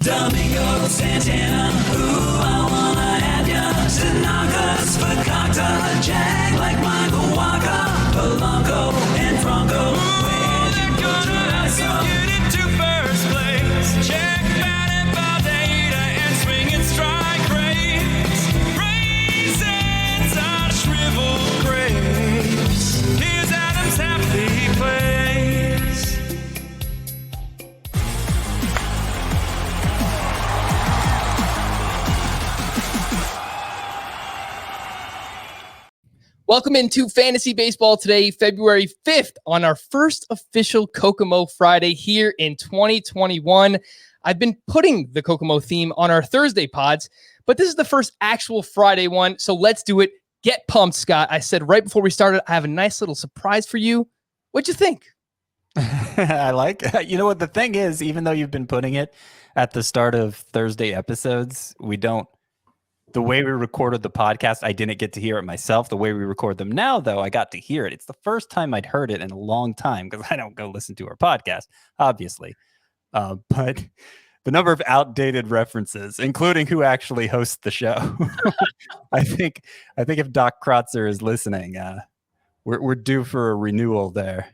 Domingo Santana, ooh, I wanna have ya. Tanaka's Fakakta, Jag like Michael Waka, Polanco and Franco. Where'd you go to execute to first place? Check Madden Valdeta and swing and strike rates. Raisins on shriveled grapes. Here's Adam's happy place. Welcome into Fantasy Baseball today, February 5th, on our first official Kokomo Friday here in 2021. I've been putting the Kokomo theme on our Thursday pods, but this is the first actual Friday one, so let's do it. Get pumped, Scott. I said right before we started, I have a nice little surprise for you. What'd you think? I like it. You know what the thing is, even though you've been putting it at the start of Thursday episodes, the way we recorded the podcast, I didn't get to hear it myself. The way we record them now, though, I got to hear it. It's the first time I'd heard it in a long time because I don't go listen to our podcast, obviously. But the number of outdated references, including who actually hosts the show, I think if Doc Krotzer is listening, we're due for a renewal there.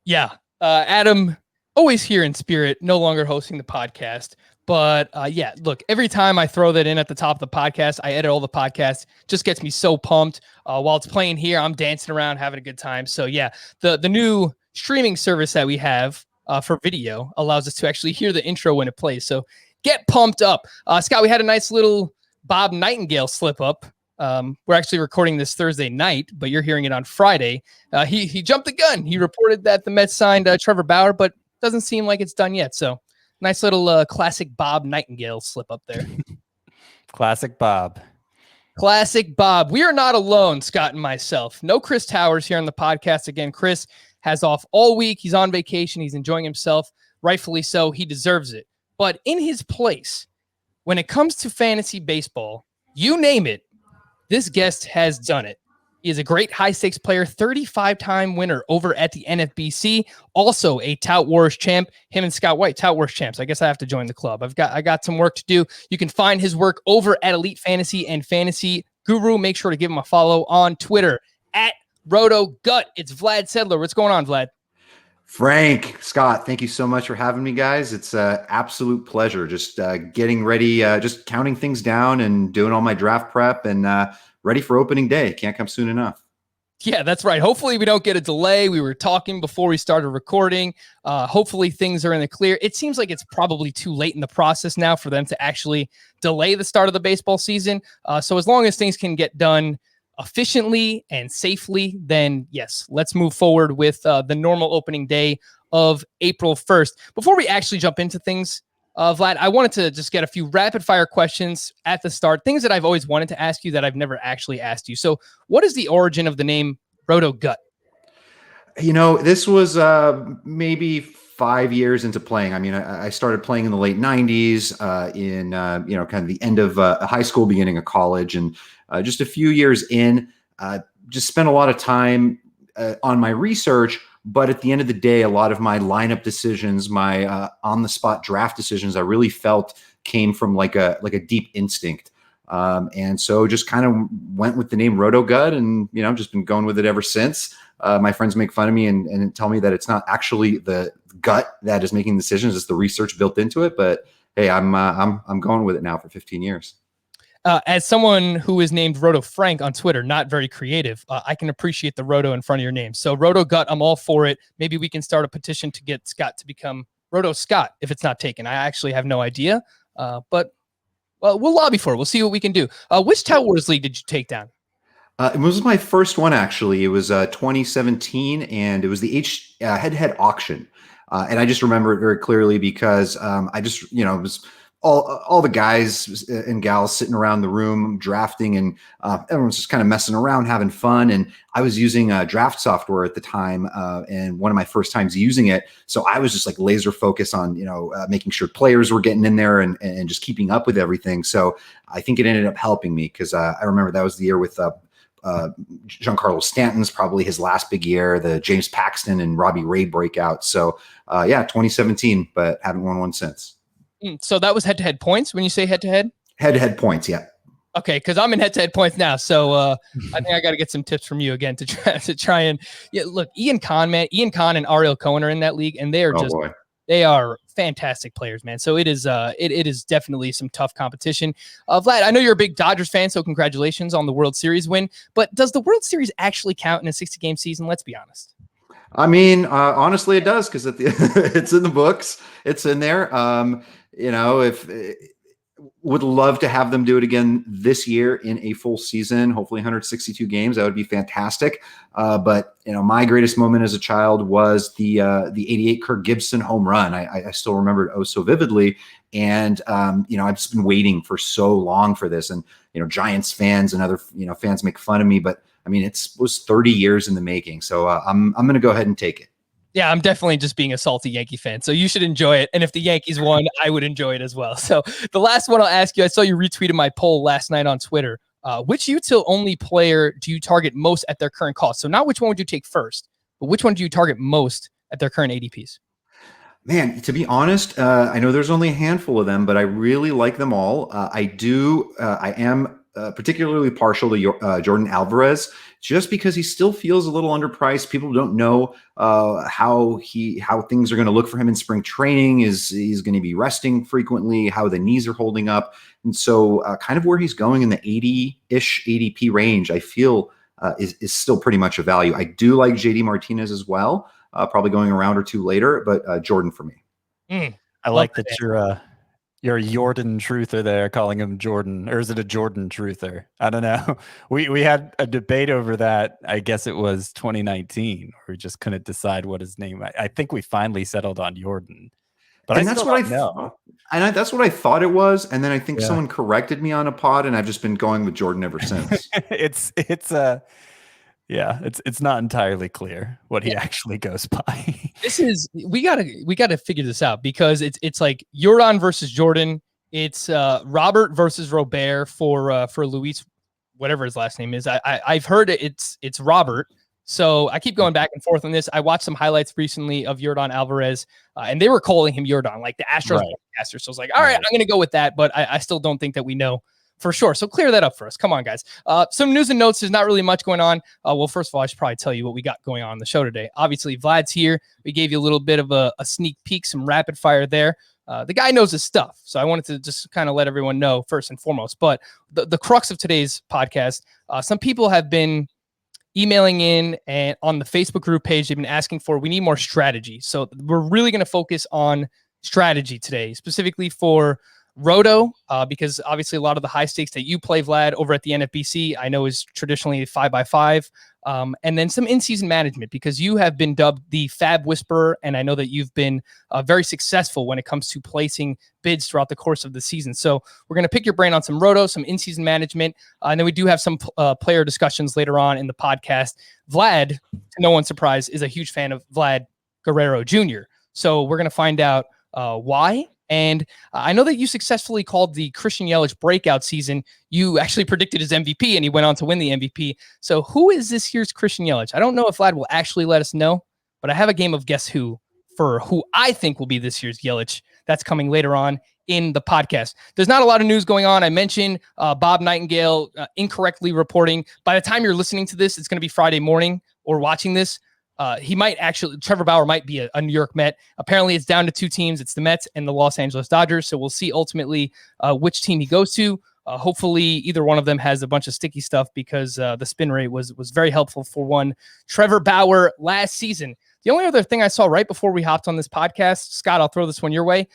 Yeah, Adam, always here in spirit, no longer hosting the podcast. But yeah, look, every time I throw that in at the top of the podcast, I edit all the podcasts, just gets me so pumped. While it's playing here, I'm dancing around, having a good time. So yeah, the new streaming service that we have for video allows us to actually hear the intro when it plays. So get pumped up. Scott, we had a nice little Bob Nightingale slip up. We're actually recording this Thursday night, but you're hearing it on Friday. He jumped the gun. He reported that the Mets signed Trevor Bauer, but doesn't seem like it's done yet. So nice little classic Bob Nightingale slip up there. Classic Bob. Classic Bob. We are not alone, Scott and myself. No Chris Towers here on the podcast. Again, Chris has off all week. He's on vacation. He's enjoying himself. Rightfully so. He deserves it. But in his place, when it comes to fantasy baseball, you name it, this guest has done it. He is a great high-stakes player, 35-time winner over at the NFBC, also a Tout Wars champ. Him and Scott White, Tout Wars champs. I guess I have to join the club. I got some work to do. You can find his work over at Elite Fantasy and Fantasy Guru. Make sure to give him a follow on Twitter at Roto Gut. It's Vlad Sedler. What's going on, Vlad? Frank, Scott, thank you so much for having me, guys. It's an absolute pleasure. Just getting ready, just counting things down and doing all my draft prep and ready for opening day. Can't come soon enough. Yeah, that's right. Hopefully we don't get a delay. We were talking before we started recording. Hopefully things are in the clear. It seems like it's probably too late in the process now for them to actually delay the start of the baseball season. So as long as things can get done efficiently and safely, then yes, let's move forward with the normal opening day of April 1st. Before we actually jump into things, Vlad, I wanted to just get a few rapid fire questions at the start, things that I've always wanted to ask you that I've never actually asked you. So what is the origin of the name Roto Gut? You know, this was maybe 5 years into playing. I mean, I started playing in the late 90s in, kind of the end of high school, beginning of college. And just a few years in, just spent a lot of time on my research. But at the end of the day, a lot of my lineup decisions, my on-the-spot draft decisions, I really felt came from like a deep instinct. And so just kind of went with the name Roto Gut and, just been going with it ever since. My friends make fun of me and tell me that it's not actually the gut that is making decisions, it's the research built into it. But hey, I'm going with it now for 15 years. As someone who is named Roto Frank on Twitter, not very creative, I can appreciate the Roto in front of your name. So Roto Gut, I'm all for it. Maybe we can start a petition to get Scott to become Roto Scott if it's not taken. I actually have no idea, but we'll lobby for it. We'll see what we can do. Which Tout Wars League did you take down? It was my first one, actually. It was 2017, and it was the head-to-head auction. And I just remember it very clearly because I just, it was all the guys and gals sitting around the room drafting, and everyone's just kind of messing around, having fun. And I was using draft software at the time, and one of my first times using it. So I was just like laser focused on, making sure players were getting in there and just keeping up with everything. So I think it ended up helping me because I remember that was the year with Giancarlo Stanton's probably his last big year, the James Paxton and Robbie Ray breakout. So 2017, but haven't won one since. So that was head-to-head points when you say head-to-head? Head-to-head points, yeah. Okay, because I'm in head-to-head points now, so I think I got to get some tips from you again to try and look. Ian Kahn and Ariel Cohen are in that league, and they are they are fantastic players, man. So it is it is definitely some tough competition. Vlad, I know you're a big Dodgers fan, so congratulations on the World Series win. But does the World Series actually count in a 60-game season? Let's be honest. I mean, honestly, it does because it's in the books. It's in there. If would love to have them do it again this year in a full season, hopefully 162 games. That would be fantastic. But my greatest moment as a child was the 88 Kirk Gibson home run. I still remember it so vividly. And I've just been waiting for so long for this. And Giants fans and other fans make fun of me, but I mean it was 30 years in the making. So I'm going to go ahead and take it. Yeah, I'm definitely just being a salty Yankee fan. So you should enjoy it. And if the Yankees won, I would enjoy it as well. So the last one I'll ask you, I saw you retweeted my poll last night on Twitter. Which util-only player do you target most at their current cost? So not which one would you take first, but which one do you target most at their current ADPs? Man, to be honest, I know there's only a handful of them, but I really like them all. I am particularly partial to Jordan Alvarez, just because he still feels a little underpriced. People don't know how things are going to look for him in spring training. He's going to be resting frequently, how the knees are holding up, and so kind of where he's going in the 80-ish ADP range, I feel is still pretty much a value. I do like JD Martinez as well, probably going a round or two later, but Jordan for me. I like that you're a Jordan truther there, calling him Jordan, or is it a Jordan truther? I don't know. We had a debate over that. I guess it was 2019, where we just couldn't decide what his name. I think we finally settled on Jordan, but that's what that's what I thought it was, and then I think someone corrected me on a pod, and I've just been going with Jordan ever since. it's not entirely clear what he actually goes by. We gotta figure this out, because it's like Jordan versus Jordan. It's Robert versus Robert for Luis, whatever his last name is. I've heard it's Robert. So I keep going back and forth on this. I watched some highlights recently of Jordan Alvarez, and they were calling him Jordan, like the Astros broadcaster. So I was like, all right, I'm going to go with that, but I still don't think that we know for sure. So clear that up for us. Come on, guys. Some news and notes. There's not really much going on. Well, first of all, I should probably tell you what we got going on in the show today. Obviously, Vlad's here. We gave you a little bit of a sneak peek, some rapid fire there. The guy knows his stuff. So I wanted to just kind of let everyone know first and foremost. But the crux of today's podcast, some people have been emailing in, and on the Facebook group page, they've been asking we need more strategy. So we're really going to focus on strategy today, specifically for Roto, because obviously a lot of the high stakes that you play, Vlad, over at the NFBC, I know is traditionally 5x5, and then some in-season management, because you have been dubbed the Fab Whisperer, and I know that you've been very successful when it comes to placing bids throughout the course of the season. So we're going to pick your brain on some Roto, some in-season management, and then we do have some player discussions later on in the podcast. Vlad, to no one's surprise, is a huge fan of Vlad Guerrero Jr., so we're going to find out why. And I know that you successfully called the Christian Yelich breakout season. You actually predicted his MVP, and he went on to win the MVP. So who is this year's Christian Yelich? I don't know if Vlad will actually let us know, but I have a game of Guess Who for who I think will be this year's Yelich. That's coming later on in the podcast. There's not a lot of news going on. I mentioned Bob Nightingale incorrectly reporting. By the time you're listening to this, it's going to be Friday morning, or watching this. Trevor Bauer might be a New York Met. Apparently it's down to two teams. It's the Mets and the Los Angeles Dodgers. So we'll see ultimately which team he goes to. Hopefully either one of them has a bunch of sticky stuff, because the spin rate was very helpful for one Trevor Bauer last season. The only other thing I saw right before we hopped on this podcast, Scott, I'll throw this one your way.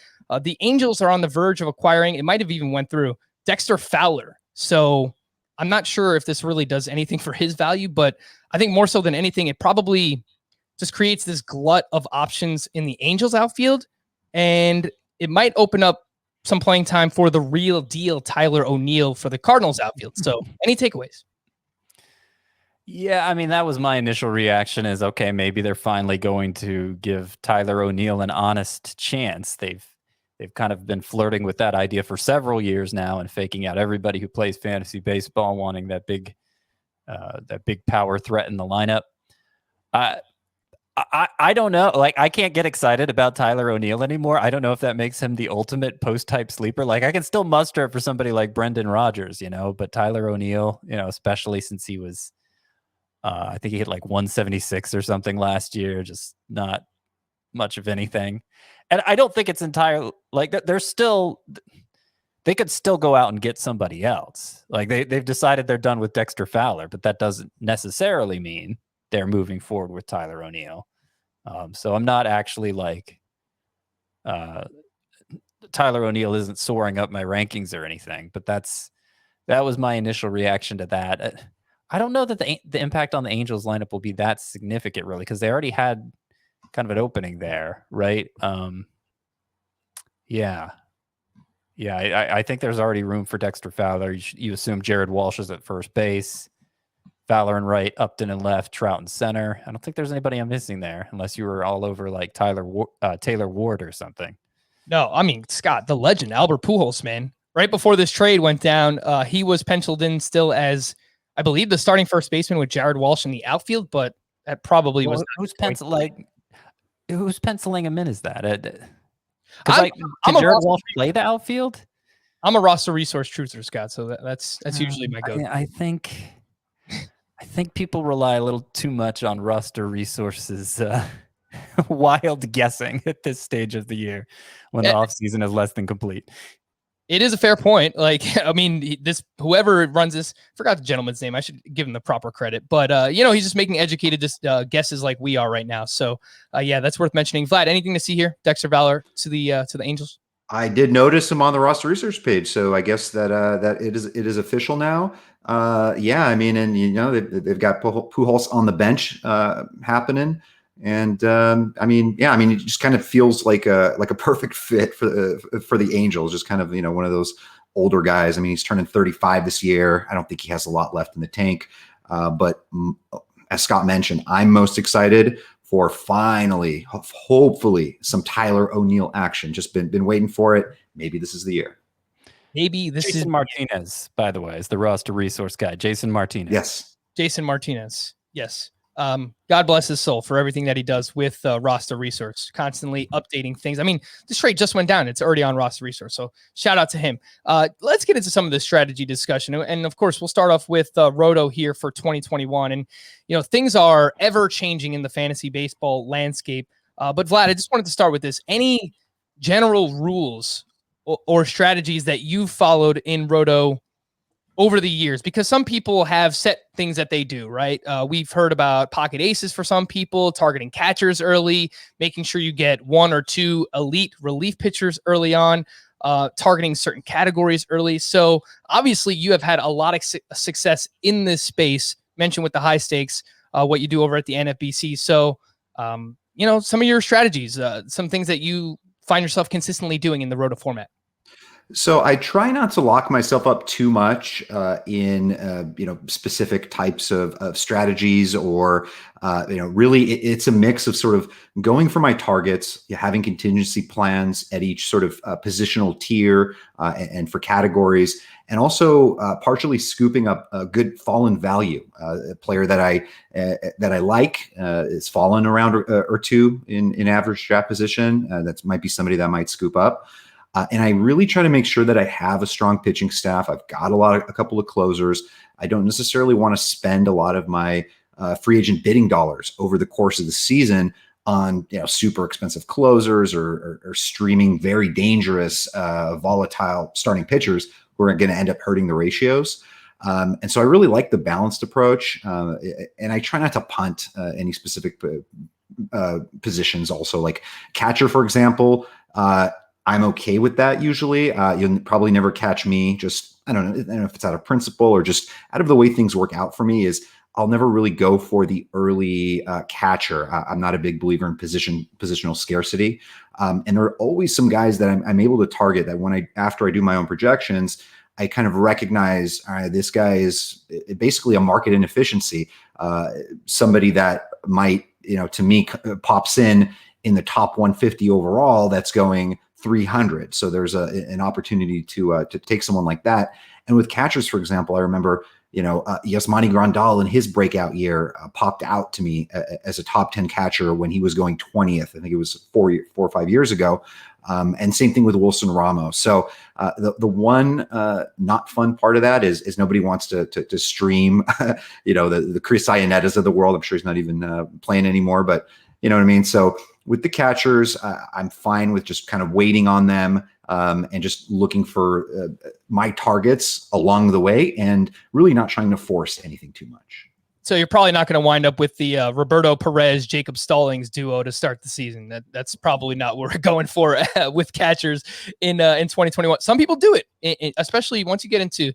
The Angels are on the verge of acquiring, it might have even went through, Dexter Fowler. So I'm not sure if this really does anything for his value, but I think more so than anything, it probably just creates this glut of options in the Angels outfield, and it might open up some playing time for the real deal Tyler O'Neill for the Cardinals outfield. So any takeaways? Yeah, I mean, that was my initial reaction is, okay, maybe they're finally going to give Tyler O'Neill an honest chance. They've kind of been flirting with that idea for several years now, and faking out everybody who plays fantasy baseball, wanting that big power threat in the lineup. I don't know. Like, I can't get excited about Tyler O'Neill anymore. I don't know if that makes him the ultimate post-type sleeper. Like, I can still muster it for somebody like Brendan Rodgers, but Tyler O'Neill, especially since he was, I think he hit like 176 or something last year, just not much of anything. And I don't think it's entirely like that. They could still go out and get somebody else. Like, they've decided they're done with Dexter Fowler, but that doesn't necessarily mean they're moving forward with Tyler O'Neill. So I'm not actually like Tyler O'Neill isn't soaring up my rankings or anything, but that was my initial reaction to that. I don't know that the impact on the Angels lineup will be that significant, really, because they already had kind of an opening there, right? Yeah. I think there's already room for Dexter Fowler. You assume Jared Walsh is at first base. Fowler and right, Upton and left, Trout and center. I don't think there's anybody I'm missing there, unless you were all over like Taylor Ward or something. No, I mean, Scott, the legend, Albert Pujols, man. Right before this trade went down, he was penciled in still as, I believe, the starting first baseman with Jared Walsh in the outfield, but that probably was who's penciling him in? Is that it? I'm can Jared Walsh play the outfield? I'm a roster resource truther, Scott, so that's usually my go. I think people rely a little too much on roster resources, wild guessing at this stage of the year when the offseason is less than complete. It is a fair point. Like, I mean, whoever runs this, forgot the gentleman's name. I should give him the proper credit, but he's just making educated guesses like we are right now. So yeah, that's worth mentioning. Vlad, anything to see here? Dexter Fowler to the Angels. I did notice him on the roster research page, so I guess that it is official now. Yeah, I mean, and they've got Pujols on the bench happening, and it just kind of feels like a perfect fit for the Angels. Just kind of one of those older guys. I mean, he's turning 35 this year. I don't think he has a lot left in the tank, but as Scott mentioned, I'm most excited for finally, hopefully, some Tyler O'Neill action. Just been waiting for it. Maybe this is the year. Maybe this Jason is Martinez, by the way, is the roster resource guy. Jason Martinez. Yes. Jason Martinez. Yes. God bless his soul for everything that he does with roster resource, constantly updating things. I mean, this trade just went down. It's already on roster resource. So shout out to him. Let's get into some of the strategy discussion. And of course, we'll start off with Roto here for 2021. And, things are ever changing in the fantasy baseball landscape. But Vlad, I just wanted to start with this. Any general rules or strategies that you've followed in Roto over the years? Because some people have set things that they do, right? We've heard about pocket aces for some people, targeting catchers early, making sure you get one or two elite relief pitchers early on, targeting certain categories early. So obviously you have had a lot of success in this space, mentioned with the high stakes, what you do over at the NFBC. So, some of your strategies, some things that you find yourself consistently doing in the Roto format. So I try not to lock myself up too much in specific types of strategies, or really it's a mix of sort of going for my targets, having contingency plans at each sort of positional tier and for categories, and also partially scooping up a good fallen value. A player that I like is fallen around or two in average draft position. That might be somebody that I might scoop up. And I really try to make sure that I have a strong pitching staff. I've got a couple of closers. I don't necessarily want to spend a lot of my free agent bidding dollars over the course of the season on super expensive closers or streaming very dangerous, volatile starting pitchers who are going to end up hurting the ratios. And so I really like the balanced approach, and I try not to punt any specific positions. Also, like catcher, for example. I'm okay with that usually. You'll probably never catch me. Just, I don't know if it's out of principle or just out of the way things work out for me, is I'll never really go for the early catcher. I'm not a big believer in positional scarcity. And there are always some guys that I'm able to target that after I do my own projections, I kind of recognize this guy is basically a market inefficiency. Somebody that might, to me, pops in the top 150 overall that's going 300. So there's an opportunity to take someone like that. And with catchers, for example, I remember Yasmani Grandal in his breakout year popped out to me as a top 10 catcher when he was going 20th. I think it was 4 or 5 years ago. And same thing with Wilson Ramos. So the one not fun part of that is nobody wants to stream, the Chris Ionetas of the world. I'm sure he's not even playing anymore, but you know what I mean? So with the catchers, I'm fine with just kind of waiting on them and just looking for my targets along the way and really not trying to force anything too much. So you're probably not going to wind up with the Roberto Perez, Jacob Stallings duo to start the season. That's probably not what we're going for with catchers in 2021. Some people do it, especially once you get into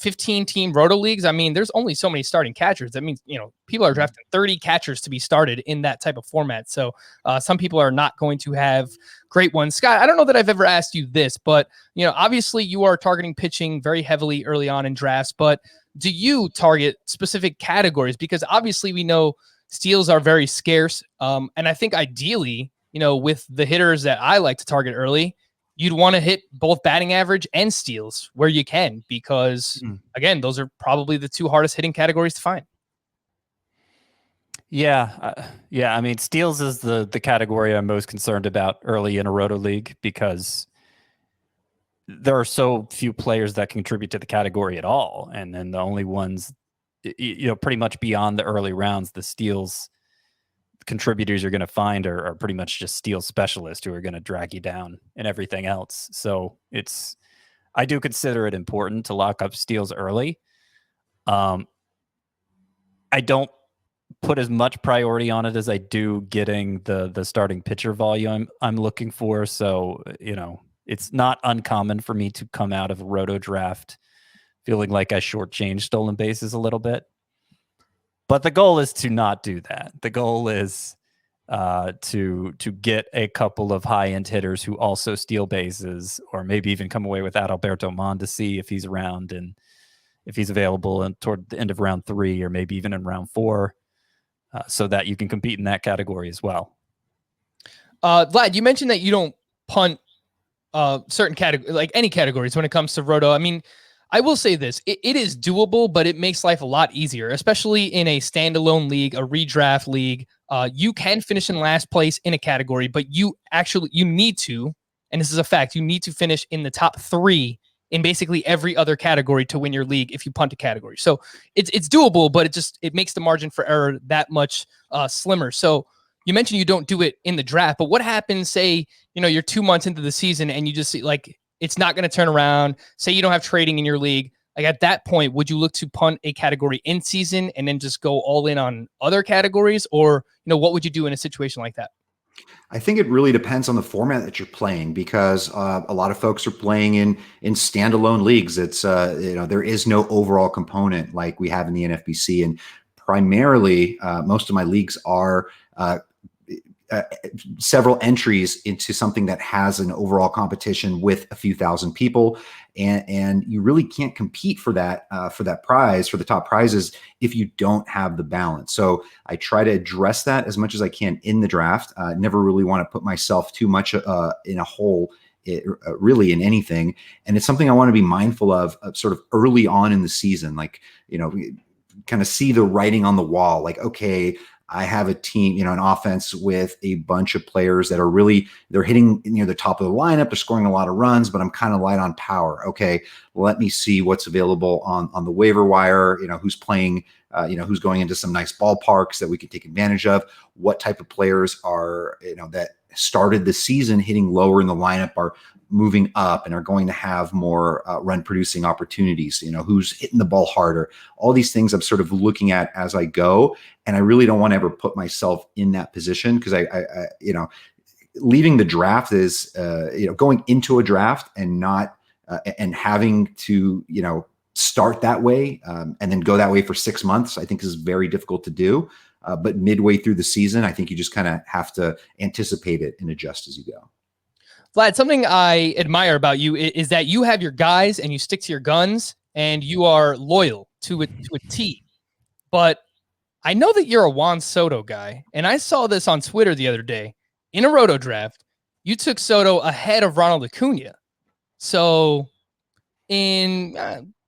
15-team roto leagues. I mean, there's only so many starting catchers. That means people are drafting 30 catchers to be started in that type of format. So some people are not going to have great ones. Scott, I don't know that I've ever asked you this, but obviously you are targeting pitching very heavily early on in drafts, but do you target specific categories? Because obviously we know steals are very scarce. And I think ideally, with the hitters that I like to target early, you'd want to hit both batting average and steals where you can, because again, those are probably the two hardest hitting categories to find. Yeah. I mean, steals is the category I'm most concerned about early in a roto league, because there are so few players that contribute to the category at all. And then the only ones, pretty much beyond the early rounds, the steals contributors you're going to find are pretty much just steal specialists who are going to drag you down and everything else. So I do consider it important to lock up steals early. I don't put as much priority on it as I do getting the starting pitcher volume I'm looking for. So, it's not uncommon for me to come out of a roto draft feeling like I shortchanged stolen bases a little bit. But the goal is to not do that. The goal is to get a couple of high-end hitters who also steal bases, or maybe even come away with Adalberto Mondesi if he's around and if he's available and toward the end of round 3 or maybe even in round 4, so that you can compete in that category as well. Vlad, you mentioned that you don't punt certain categories, like any categories when it comes to roto. I mean, I will say this, it is doable, but it makes life a lot easier, especially in a standalone league, a redraft league. You can finish in last place in a category, but you need to, and this is a fact, you need to finish in the top 3 in basically every other category to win your league if you punt a category. So it's doable, but it makes the margin for error that much slimmer. So you mentioned you don't do it in the draft, but what happens, say, you're 2 months into the season and you just see like it's not going to turn around. Say you don't have trading in your league. Like at that point, would you look to punt a category in season and then just go all in on other categories? Or, what would you do in a situation like that? I think it really depends on the format that you're playing, because a lot of folks are playing in standalone leagues. It's there is no overall component like we have in the NFBC, and primarily most of my leagues are several entries into something that has an overall competition with a few thousand people, and you really can't compete for that prize, for the top prizes, if you don't have the balance. So I try to address that as much as I can in the draft. Never really want to put myself too much in a hole, really, in anything, and it's something I want to be mindful of sort of early on in the season, like kind of see the writing on the wall, like, okay, I have a team, an offense with a bunch of players that are they're hitting near the top of the lineup. They're scoring a lot of runs, but I'm kind of light on power. Okay, let me see what's available on the waiver wire, who's playing, who's going into some nice ballparks that we can take advantage of. What type of players are, that started the season hitting lower in the lineup are moving up and are going to have more run producing opportunities, who's hitting the ball harder. All these things I'm sort of looking at as I go. And I really don't want to ever put myself in that position, because I leaving the draft is, going into a draft and not, and having to, start that way and then go that way for 6 months, I think is very difficult to do. But midway through the season, I think you just kind of have to anticipate it and adjust as you go. Vlad, something I admire about you is that you have your guys and you stick to your guns and you are loyal to a T. But I know that you're a Juan Soto guy, and I saw this on Twitter the other day. In a roto draft, you took Soto ahead of Ronald Acuna. So in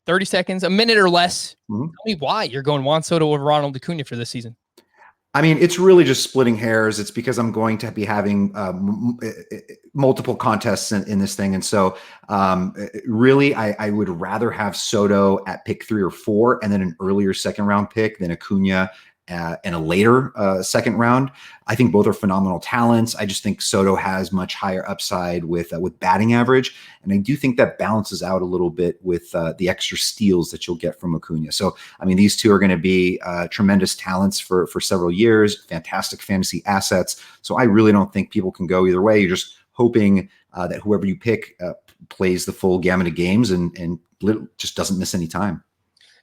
30 seconds, a minute or less. Mhm. Tell me why you're going Juan Soto over Ronald Acuna for this season. I mean, it's really just splitting hairs. It's because I'm going to be having multiple contests in this thing. And so really, I would rather have Soto at pick 3 or 4 and then an earlier second round pick than Acuna in a later second round. I think both are phenomenal talents. I just think Soto has much higher upside with batting average. And I do think that balances out a little bit with the extra steals that you'll get from Acuna. So, I mean, these two are going to be tremendous talents for several years, fantastic fantasy assets. So I really don't think people can go either way. You're just hoping that whoever you pick plays the full gamut of games and just doesn't miss any time.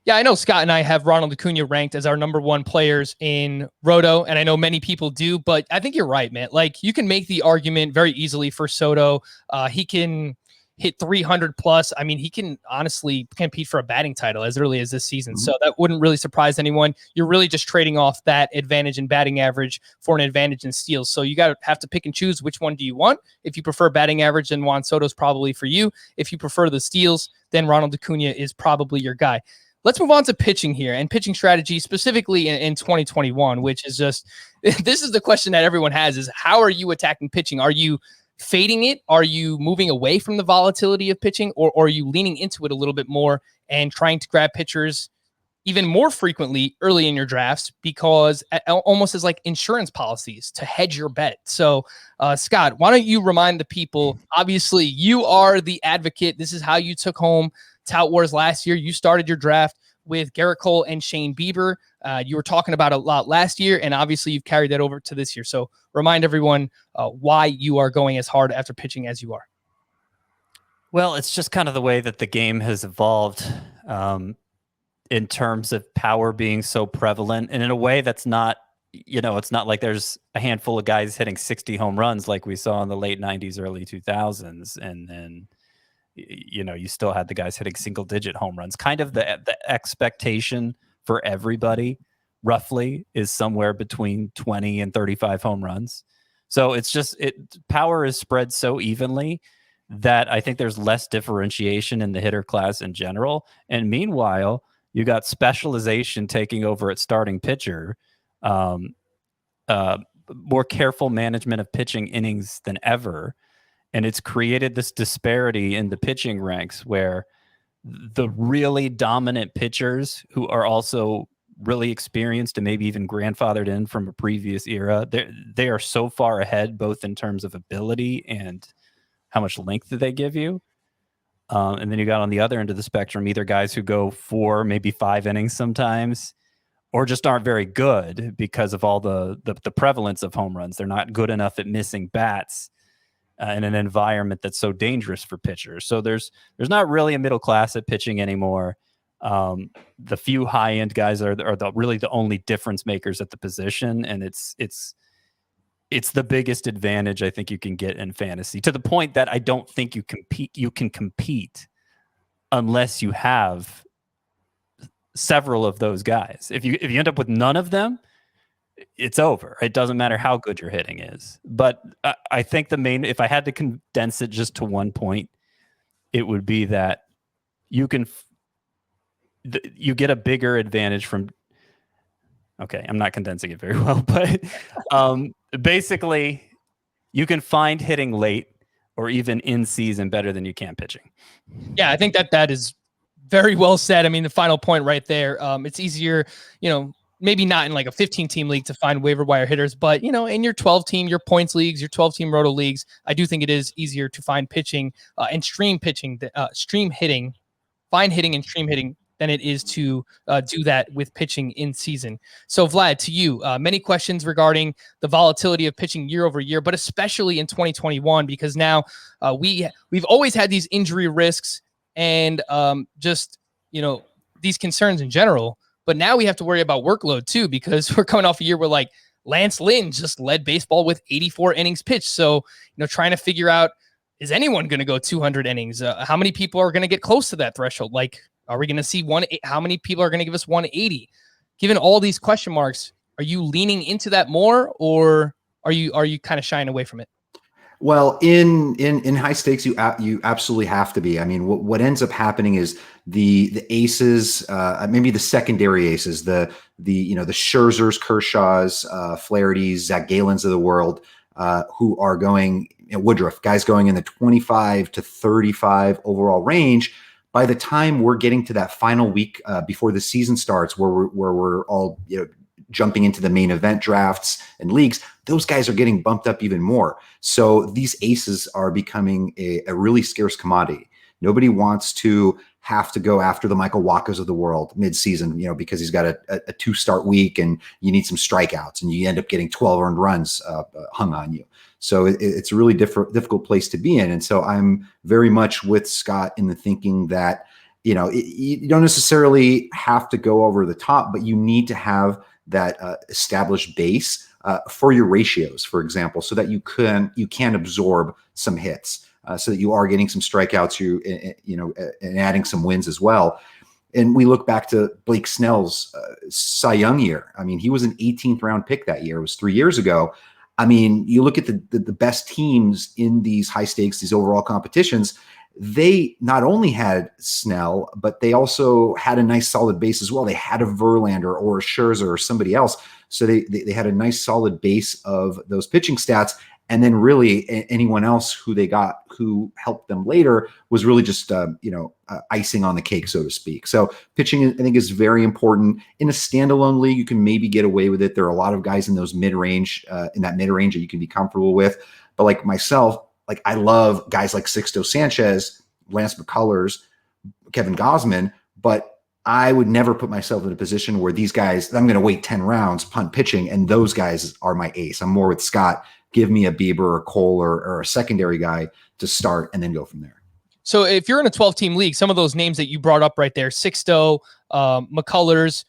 Yeah, I know Scott and I have Ronald Acuna ranked as our number 1 players in Roto, and I know many people do, but I think you're right, man. Like, you can make the argument very easily for Soto. He can hit 300 plus. I mean, he can honestly compete for a batting title as early as this season. So that wouldn't really surprise anyone. You're really just trading off that advantage in batting average for an advantage in steals. So you have to pick and choose which one do you want. If you prefer batting average, then Juan Soto's probably for you. If you prefer the steals, then Ronald Acuna is probably your guy. Let's move on to pitching here and pitching strategy specifically in 2021, which is just, this is the question that everyone has is how are you attacking pitching? Are you fading it? Are you moving away from the volatility of pitching, or are you leaning into it a little bit more and trying to grab pitchers even more frequently early in your drafts because almost as like insurance policies to hedge your bet? So Scott, why don't you remind the people, obviously you are the advocate. This is how you took home Tout Wars last year. You started your draft with Garrett Cole and Shane Bieber. You were talking about a lot last year, and obviously you've carried that over to this year. So remind everyone why you are going as hard after pitching as you are. Well, it's just kind of the way that the game has evolved in terms of power being so prevalent, and in a way that's not, it's not like there's a handful of guys hitting 60 home runs like we saw in the late 90s, early 2000s, and then you still had the guys hitting single-digit home runs. Kind of the expectation for everybody, roughly, is somewhere between 20 and 35 home runs. So it's just power is spread so evenly that I think there's less differentiation in the hitter class in general. And meanwhile, you got specialization taking over at starting pitcher, more careful management of pitching innings than ever. And it's created this disparity in the pitching ranks where the really dominant pitchers who are also really experienced and maybe even grandfathered in from a previous era, they are so far ahead, both in terms of ability and how much length do they give you. And then you got on the other end of the spectrum, either guys who go 4, maybe 5 innings sometimes, or just aren't very good because of all the prevalence of home runs. They're not good enough at missing bats in an environment that's so dangerous for pitchers. So there's not really a middle class at pitching anymore. The few high end guys are really the only difference makers at the position, and it's the biggest advantage I think you can get in fantasy, to the point that I don't think you can compete unless you have several of those guys. If you end up with none of them, it's over. It doesn't matter how good your hitting is. But I think if I had to condense it just to one point, it would be that you get a bigger advantage from. Okay, I'm not condensing it very well, but basically, you can find hitting late or even in season better than you can pitching. Yeah, I think that is very well said. I mean, the final point right there. It's easier, maybe not in like a 15-team league to find waiver wire hitters, but in your 12-team, your points leagues, your 12-team Roto leagues, I do think it is easier to find pitching and stream hitting, find hitting and stream hitting than it is to do that with pitching in season. So Vlad, to you, many questions regarding the volatility of pitching year over year, but especially in 2021, because now we've always had these injury risks and these concerns in general. But now we have to worry about workload too, because we're coming off a year where like Lance Lynn just led baseball with 84 innings pitched. So, trying to figure out, is anyone going to go 200 innings? How many people are going to get close to that threshold? Like, are we going to see how many people are going to give us 180? Given all these question marks, are you leaning into that more, or are you kind of shying away from it? Well, in high stakes, you absolutely have to be. I mean, what ends up happening is the aces, maybe the secondary aces, the Scherzers, Kershaws, Flaherty's, Zach Galens of the world, who are going, Woodruff, guys going in the 25 to 35 overall range. By the time we're getting to that final week before the season starts, where we're all jumping into the main event drafts and leagues, those guys are getting bumped up even more. So these aces are becoming a really scarce commodity. Nobody wants to have to go after the Michael Wakas of the world mid-season, because he's got a 2-start week and you need some strikeouts and you end up getting 12 earned runs hung on you. So it's a really difficult place to be in. And so I'm very much with Scott in the thinking that, you don't necessarily have to go over the top, but you need to have that established base for your ratios, for example, so that you can absorb some hits, so that you are getting some strikeouts, and adding some wins as well. And we look back to Blake Snell's Cy Young year. I mean, he was an 18th round pick that year. It was 3 years ago. I mean, you look at the best teams in these high stakes, these overall competitions. They not only had Snell, but they also had a nice solid base as well. They had a Verlander or a Scherzer or somebody else. So they had a nice solid base of those pitching stats. And then really anyone else who they got who helped them later was really just, icing on the cake, so to speak. So pitching, I think, is very important. In a standalone league, you can maybe get away with it. There are a lot of guys in those mid-range, that you can be comfortable with. But like myself, I love guys like Sixto Sanchez, Lance McCullers, Kevin Gausman, but I would never put myself in a position where these guys, I'm going to wait 10 rounds, punt pitching, and those guys are my ace. I'm more with Scott. Give me a Bieber or Cole or a secondary guy to start and then go from there. So if you're in a 12-team league, some of those names that you brought up right there, Sixto, McCullers,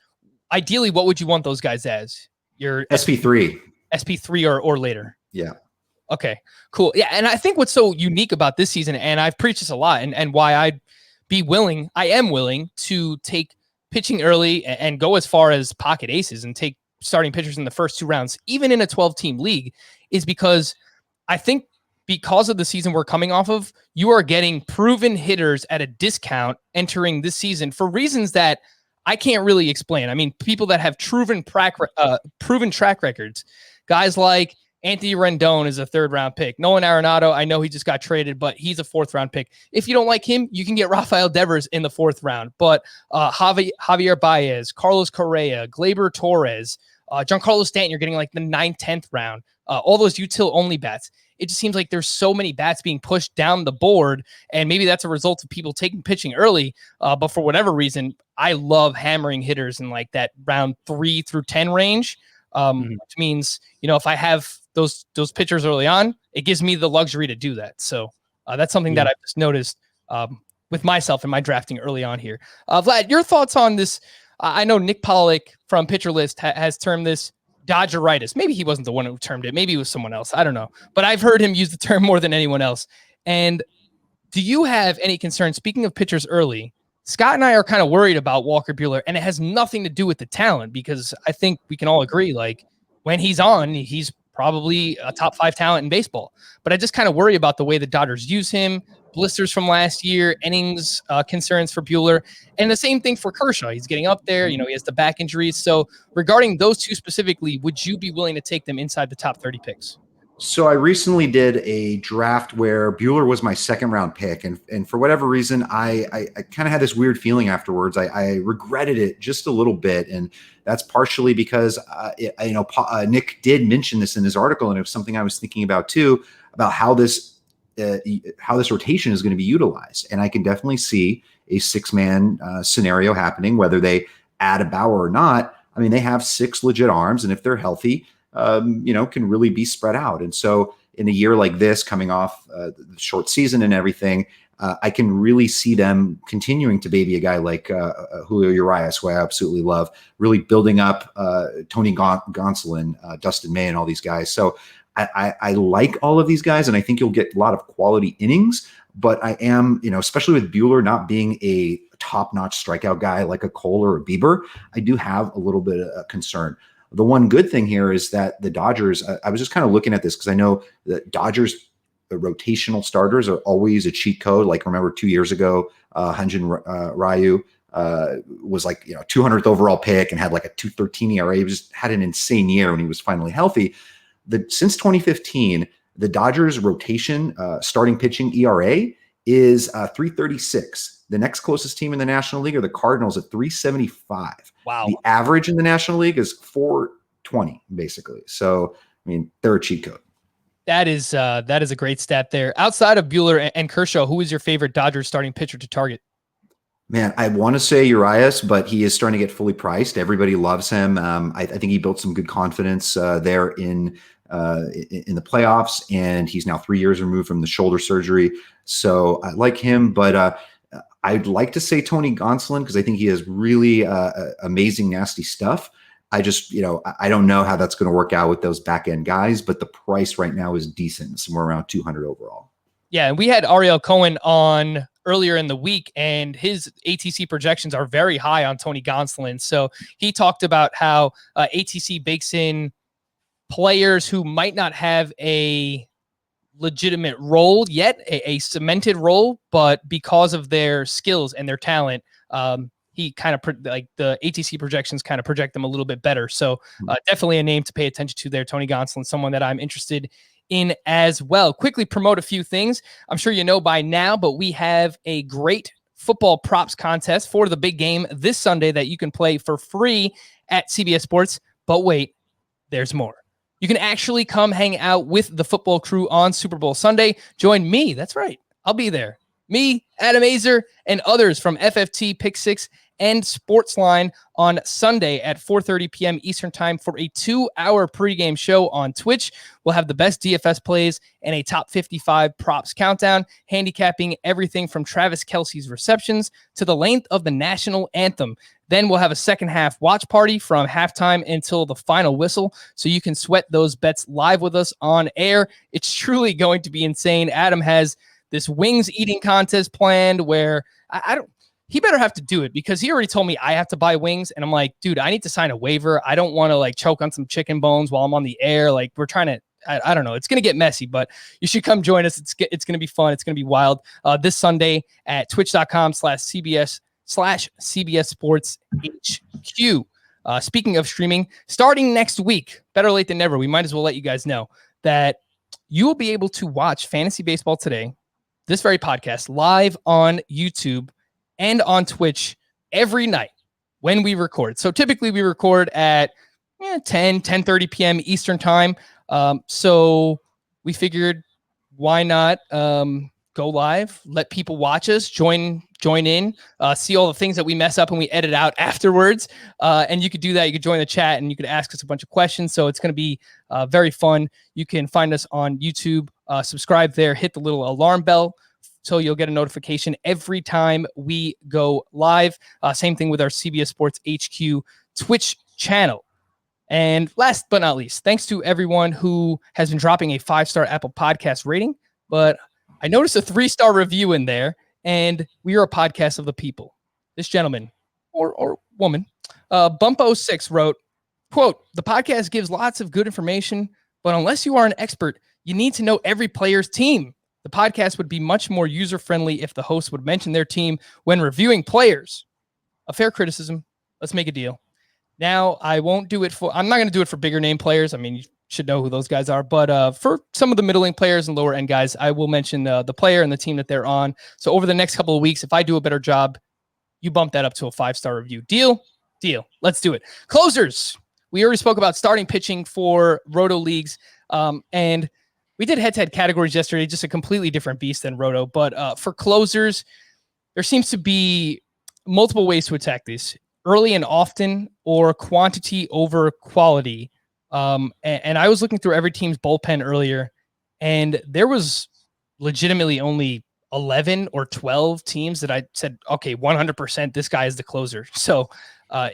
ideally, what would you want those guys as? Your SP3. SP3 or later? Yeah. Okay, cool. Yeah, and I think what's so unique about this season, and I've preached this a lot, and why I am willing to take pitching early and go as far as pocket aces and take starting pitchers in the first 2 rounds, even in a 12-team league, is because I think because of the season we're coming off of, you are getting proven hitters at a discount entering this season for reasons that I can't really explain. I mean, people that have proven track records, guys like Anthony Rendon is a 3rd-round pick. Nolan Arenado, I know he just got traded, but he's a 4th-round pick. If you don't like him, you can get Rafael Devers in the 4th round. But Javier Baez, Carlos Correa, Gleyber Torres, Giancarlo Stanton, you're getting like the 9th, 10th round. All those util-only bats. It just seems like there's so many bats being pushed down the board, and maybe that's a result of people taking pitching early. But for whatever reason, I love hammering hitters in like that round 3 through 10 range, which means, if I have those pitchers early on, it gives me the luxury to do that. So that's something that I've just noticed with myself in my drafting early on here. Vlad, your thoughts on this? I know Nick Pollock from Pitcher List has termed this Dodgeritis. Maybe he wasn't the one who termed it. Maybe it was someone else. I don't know. But I've heard him use the term more than anyone else. And do you have any concern? Speaking of pitchers early, Scott and I are kind of worried about Walker Buehler, and it has nothing to do with the talent, because I think we can all agree, like, when he's on, he's probably a top 5 talent in baseball. But I just kind of worry about the way the Dodgers use him, blisters from last year, innings concerns for Buehler, and the same thing for Kershaw. He's getting up there. He has the back injuries. So regarding those two specifically, would you be willing to take them inside the top 30 picks? So I recently did a draft where Buehler was my 2nd-round pick. And for whatever reason, I kind of had this weird feeling afterwards. I regretted it just a little bit. And that's partially because, Nick did mention this in his article, and it was something I was thinking about too, about how this rotation is going to be utilized. And I can definitely see a 6-man scenario happening, whether they add a Bauer or not. I mean, they have 6 legit arms, and if they're healthy, can really be spread out. And so in a year like this, coming off the short season and everything, I can really see them continuing to baby a guy like Julio Urias, who I absolutely love, really building up Tony Gonsolin, Dustin May, and all these guys. So I like all of these guys, and I think you'll get a lot of quality innings. But I am, especially with Buehler not being a top-notch strikeout guy like a Cole or a Bieber, I do have a little bit of concern. The one good thing here is that the Dodgers, I was just kind of looking at this because I know the Dodgers rotational starters are always a cheat code. Like remember 2 years ago, Hyunjin Ryu was like 200th overall pick and had like a 2.13 ERA. He just had an insane year when he was finally healthy. Since 2015, the Dodgers rotation starting pitching ERA is 3.36. The next closest team in the National League are the Cardinals at 3.75. Wow. The average in the National League is 4.20, basically. So, I mean, they're a cheat code. That is a great stat there. Outside of Buehler and Kershaw, who is your favorite Dodgers starting pitcher to target? Man, I want to say Urias, but he is starting to get fully priced. Everybody loves him. I think he built some good confidence there in the playoffs, and he's now 3 years removed from the shoulder surgery. So I like him, but I'd like to say Tony Gonsolin because I think he has really amazing, nasty stuff. I just, I don't know how that's going to work out with those back end guys, but the price right now is decent, somewhere around 200 overall. Yeah, and we had Ariel Cohen on earlier in the week, and his ATC projections are very high on Tony Gonsolin. So he talked about how ATC bakes in players who might not have a legitimate role yet, a cemented role, but because of their skills and their talent, he kind of like the ATC projections kind of project them a little bit better. So definitely a name to pay attention to there, Tony Gonsolin, someone that I'm interested in as well. Quickly promote a few things. I'm sure you know by now, but we have a great football props contest for the big game this Sunday that you can play for free at CBS Sports. But wait, there's more. You can actually come hang out with the football crew on Super Bowl Sunday. Join me. That's right. I'll be there. Me, Adam Azer, and others from FFT, Pick Six, and Sportsline on Sunday at 4:30 p.m. Eastern Time for a 2-hour pregame show on Twitch. We'll have the best DFS plays and a top 55 props countdown, handicapping everything from Travis Kelce's receptions to the length of the national anthem. Then we'll have a second half watch party from halftime until the final whistle, so you can sweat those bets live with us on air. It's truly going to be insane. Adam has this wings eating contest planned where he better have to do it because he already told me I have to buy wings. And I'm like, dude, I need to sign a waiver. I don't want to like choke on some chicken bones while I'm on the air. Like we're trying to, I don't know. It's going to get messy, but you should come join us. It's going to be fun. It's going to be wild this Sunday at twitch.com/CBS Sports HQ. Speaking of streaming, starting next week, better late than never. We might as well let you guys know that you will be able to watch Fantasy Baseball Today, this very podcast, live on YouTube and on Twitch every night when we record. So typically we record at 10:30 p.m. Eastern Time. So we figured why not go live, let people watch us, join in, see all the things that we mess up and we edit out afterwards. And you could do that. You could join the chat and you could ask us a bunch of questions. So it's going to be very fun. You can find us on YouTube, subscribe there, hit the little alarm bell so you'll get a notification every time we go live. Same thing with our CBS Sports HQ Twitch channel. And last but not least, thanks to everyone who has been dropping a 5-star Apple Podcast rating. But I noticed a 3-star review in there, and we are a podcast of the people. This gentleman or woman, Bump06 wrote, quote, "The podcast gives lots of good information, but unless you are an expert, you need to know every player's team. The podcast would be much more user-friendly if the host would mention their team when reviewing players." A fair criticism. Let's make a deal. Now, I'm not going to do it for bigger name players. I mean, you should know who those guys are. But for some of the middling players and lower end guys, I will mention the player and the team that they're on. So over the next couple of weeks, if I do a better job, you bump that up to a 5-star review. Deal? Deal. Let's do it. Closers. We already spoke about starting pitching for Roto leagues. And we did head-to-head categories yesterday, just a completely different beast than Roto. But for closers, there seems to be multiple ways to attack these. Early and often, or quantity over quality. And I was looking through every team's bullpen earlier, and there was legitimately only 11 or 12 teams that I said, okay, 100%, this guy is the closer. So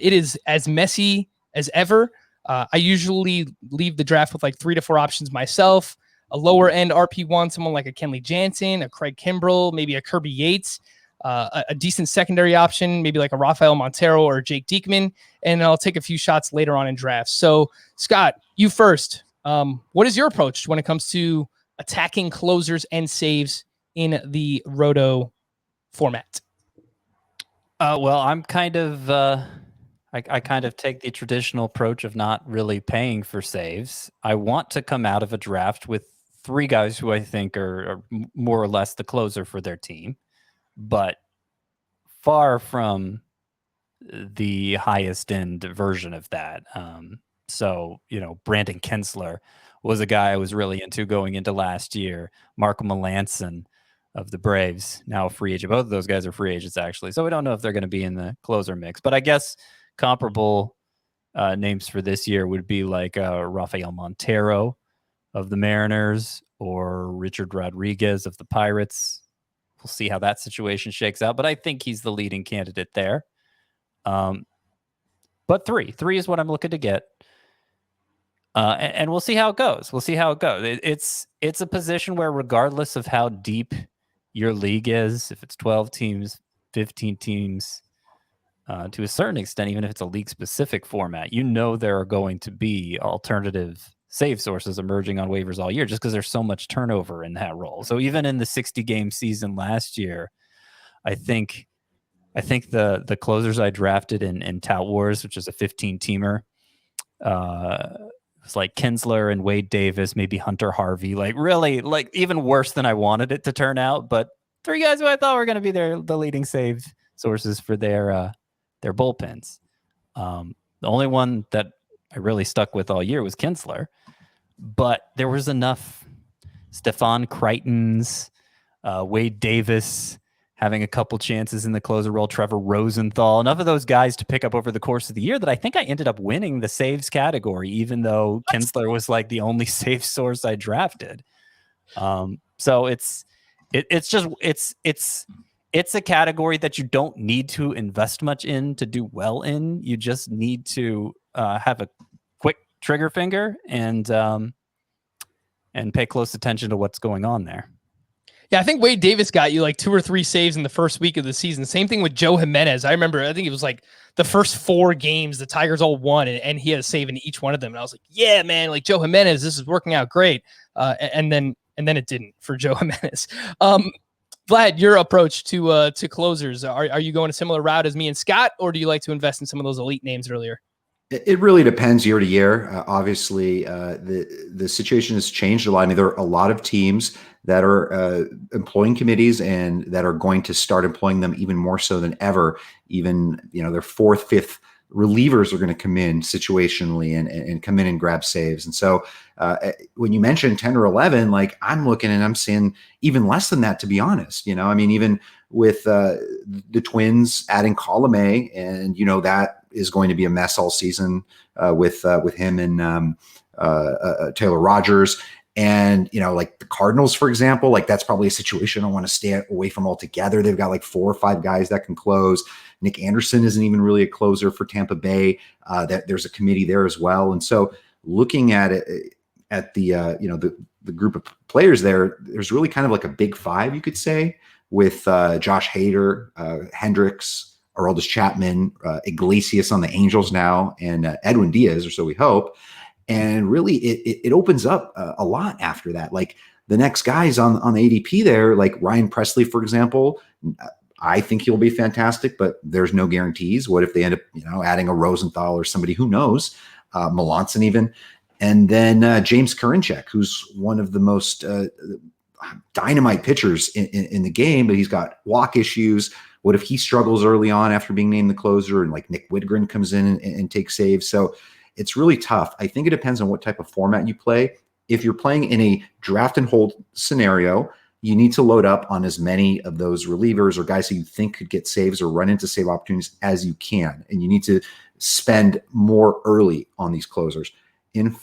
it is as messy as ever. I usually leave the draft with like 3 to 4 options myself. A lower end RP1, someone like a Kenley Jansen, a Craig Kimbrell, maybe a Kirby Yates. A decent secondary option, maybe like a Rafael Montero or Jake Diekman, and I'll take a few shots later on in drafts. So, Scott, you first. What is your approach when it comes to attacking closers and saves in the Roto format? Well, I'm kind of I kind of take the traditional approach of not really paying for saves. I want to come out of a draft with 3 guys who I think are more or less the closer for their team, but far from the highest end version of that. So, Brandon Kinsler was a guy I was really into going into last year. Marco Melanson of the Braves, now a free agent. Both of those guys are free agents, actually. So we don't know if they're going to be in the closer mix. But I guess comparable names for this year would be like Rafael Montero of the Mariners or Richard Rodriguez of the Pirates. We'll see how that situation shakes out. But I think he's the leading candidate there. But three is what I'm looking to get. And we'll see how it goes. It's a position where regardless of how deep your league is, if it's 12 teams, 15 teams, to a certain extent, even if it's a league specific format, there are going to be alternative save sources emerging on waivers all year just because there's so much turnover in that role. So even in the 60 game season last year, I think the closers I drafted in Tout Wars, which is a 15 teamer, it's like Kinsler and Wade Davis, maybe Hunter Harvey, really even worse than I wanted it to turn out. But 3 guys who I thought were going to be the leading save sources for their bullpens. The only one that I really stuck with all year was Kinsler, but there was enough Stephon Crichtons, Wade Davis having a couple chances in the closer role, Trevor Rosenthal, enough of those guys to pick up over the course of the year that I think I ended up winning the saves category, even though Kinsler was the only save source I drafted. So it's a category that you don't need to invest much in to do well in. You just need to have a quick trigger finger and pay close attention to what's going on there. Yeah, I think Wade Davis got you 2 or 3 saves in the first week of the season. Same thing with Joe Jimenez. I think it was the first 4 games, the Tigers all won, and he had a save in each one of them. And I was like, yeah, man, Joe Jimenez, this is working out great. And then it didn't for Joe Jimenez. Vlad, your approach to closers, are you going a similar route as me and Scott, or do you like to invest in some of those elite names earlier? It really depends year to year. Obviously, the situation has changed a lot. I mean, there are a lot of teams that are employing committees and that are going to start employing them even more so than ever. Even, their 4th, 5th relievers are going to come in situationally and come in and grab saves. And so when you mentioned 10 or 11, I'm looking and I'm seeing even less than that, to be honest. Even with the Twins adding Column A, and that is going to be a mess all season with him and Taylor Rogers. And, the Cardinals, for example, that's probably a situation I want to stay away from altogether. They've got 4 or 5 guys that can close. Nick Anderson isn't even really a closer for Tampa Bay. That there's a committee there as well. And so looking at it, at the group of players there's really kind of a big 5, you could say, with Josh Hader, Hendricks, Aroldis Chapman, Iglesias on the Angels now, and Edwin Diaz, or so we hope. And really, it opens up a lot after that. The next guys on the ADP there, Ryan Presley, for example, I think he'll be fantastic, but there's no guarantees. What if they end up, adding a Rosenthal or somebody, who knows, Melanson even. And then James Karinchak, who's one of the most dynamite pitchers in the game, but he's got walk issues. What if he struggles early on after being named the closer, and Nick Whitgren comes in and takes saves? So it's really tough. I think it depends on what type of format you play. If you're playing in a draft and hold scenario, you need to load up on as many of those relievers or guys who you think could get saves or run into save opportunities as you can. And you need to spend more early on these closers. In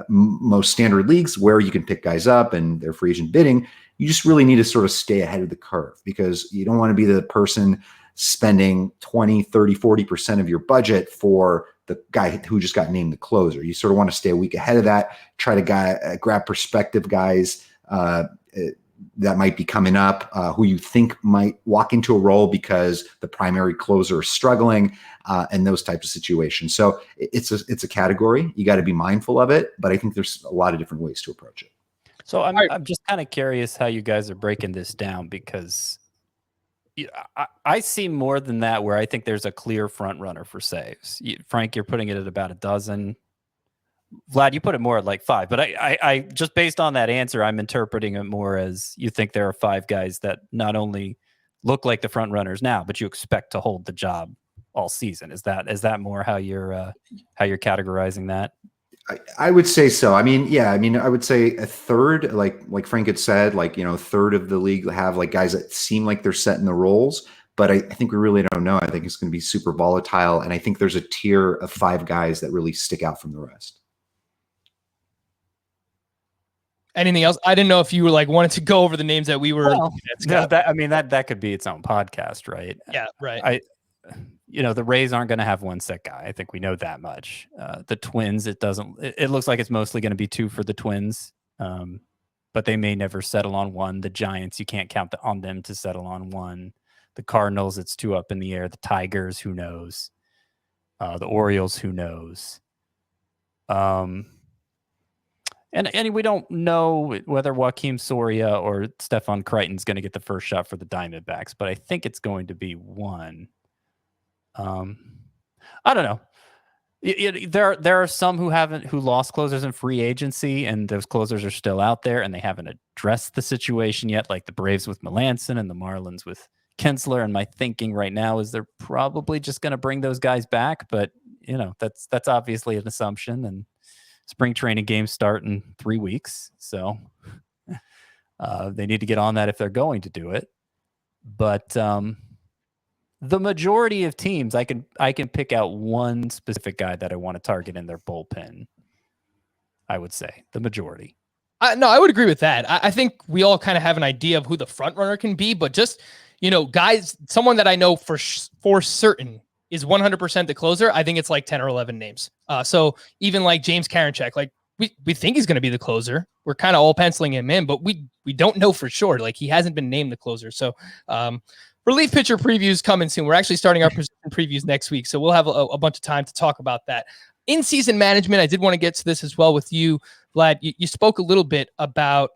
most standard leagues where you can pick guys up and they're free agent bidding, you just really need to sort of stay ahead of the curve, because you don't want to be the person spending 20, 30, 40% of your budget for the guy who just got named the closer. You sort of want to stay a week ahead of that, try to grab prospective guys that might be coming up, who you think might walk into a role because the primary closer is struggling, and those types of situations. So it's a category. You got to be mindful of it, but I think there's a lot of different ways to approach it. So I'm right. I'm just kind of curious how you guys are breaking this down, because I see more than that, where I think there's a clear front runner for saves. Frank, you're putting it at about a dozen. Vlad, you put it more at like 5, but I just based on that answer, I'm interpreting it more as you think there are 5 guys that not only look like the front runners now, but you expect to hold the job all season. Is that more how you're categorizing that? I would say so. I mean, yeah, I mean, I would say a third, like Frank had said, like, a third of the league have like guys that seem like they're setting the roles, but I think we really don't know. I think it's going to be super volatile. And I think there's a tier of 5 guys that really stick out from the rest. Anything else? I didn't know if you were like wanted to go over the names that we were looking at, Scott. That could be its own podcast, right? Yeah, right. The Rays aren't going to have one set guy. I think we know that much. The Twins, it looks like it's mostly going to be 2 for the Twins, but they may never settle on one. The Giants, you can't count on them to settle on one. The Cardinals, it's 2 up in the air. The Tigers, who knows? The Orioles, who knows? And we don't know whether Joakim Soria or Stefan Crichton's going to get the first shot for the Diamondbacks, but I think it's going to be one. I don't know. There are some who lost closers in free agency, and those closers are still out there, and they haven't addressed the situation yet, like the Braves with Melanson and the Marlins with Kinsler. And my thinking right now is they're probably just going to bring those guys back, but that's obviously an assumption, and spring training games start in 3 weeks, so they need to get on that if they're going to do it. But the majority of teams, I can pick out one specific guy that I want to target in their bullpen. I would say the majority. No, I would agree with that. I think we all kind of have an idea of who the front runner can be, but just guys, someone that I know for certain is 100% the closer. I think it's like 10 or 11 names. So even like James Karinchak, like we think he's going to be the closer. We're kind of all penciling him in, but we don't know for sure. Like he hasn't been named the closer. So relief pitcher previews coming soon. We're actually starting our position previews next week, so we'll have a bunch of time to talk about that. In-season management, I did want to get to this as well with you, Vlad. You spoke a little bit about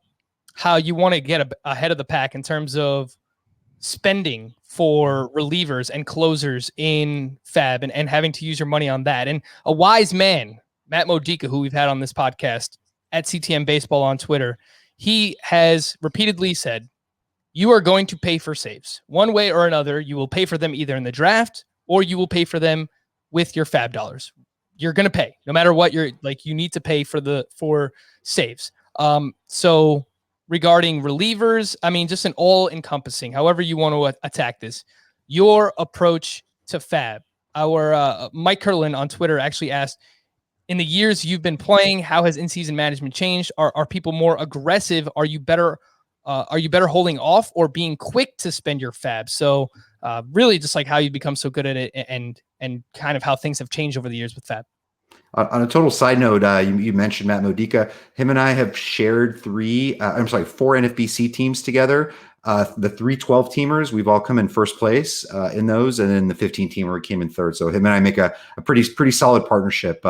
how you want to get ahead of the pack in terms of spending for relievers and closers in Fab and having to use your money on that. And a wise man, Matt Modica, who we've had on this podcast at CTM Baseball on Twitter, he has repeatedly said, you are going to pay for saves one way or another. You will pay for them either in the draft or you will pay for them with your Fab dollars. You're going to pay no matter what. You need to pay for saves. So regarding relievers, I mean, just an all encompassing, however you want to attack this, your approach to Fab. Our Mike Curlin on Twitter actually asked, in the years you've been playing, how has in-season management changed? Are people more aggressive? Are you better holding off or being quick to spend your Fab? So really just like how you become so good at it and kind of how things have changed over the years with Fab. On a total side note, you mentioned Matt Modica. Him and I have shared 4 NFBC teams together. The 3 12-teamers, we've all come in first place in those, and then the 15-teamer came in third. So him and I make a pretty solid partnership.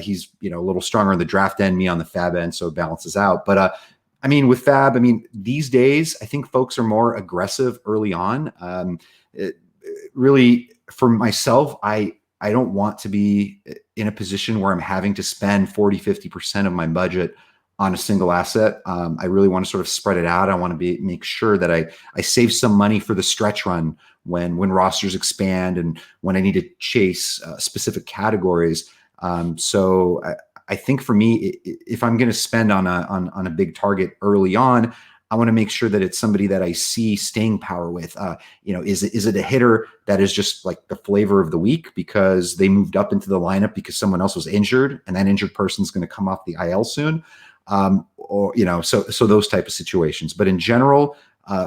He's a little stronger on the draft end, me on the Fab end, so it balances out. But I mean, with Fab, these days, I think folks are more aggressive early on. Really, for myself, I don't want to be in a position where I'm having to spend 40-50% of my budget on a single asset. I really want to sort of spread it out. I want to make sure that I save some money for the stretch run when rosters expand and when I need to chase specific categories. So I think for me, if I'm going to spend on a big target early on, I want to make sure that it's somebody that I see staying power with. Is it a hitter that is just like the flavor of the week because they moved up into the lineup because someone else was injured and that injured person's going to come off the IL soon? So those type of situations. But in general,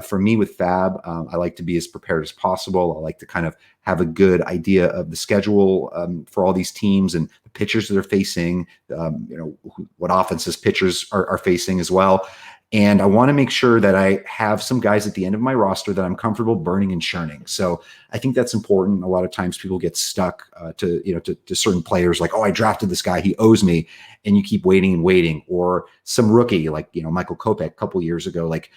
for me with Fab, I like to be as prepared as possible. I like to kind of have a good idea of the schedule for all these teams and the pitchers that they're facing, what offenses pitchers are facing as well. And I want to make sure that I have some guys at the end of my roster that I'm comfortable burning and churning. So I think that's important. A lot of times people get stuck to certain players like, oh, I drafted this guy, he owes me. And you keep waiting and waiting. Or some rookie like, Michael Kopech a couple years ago, like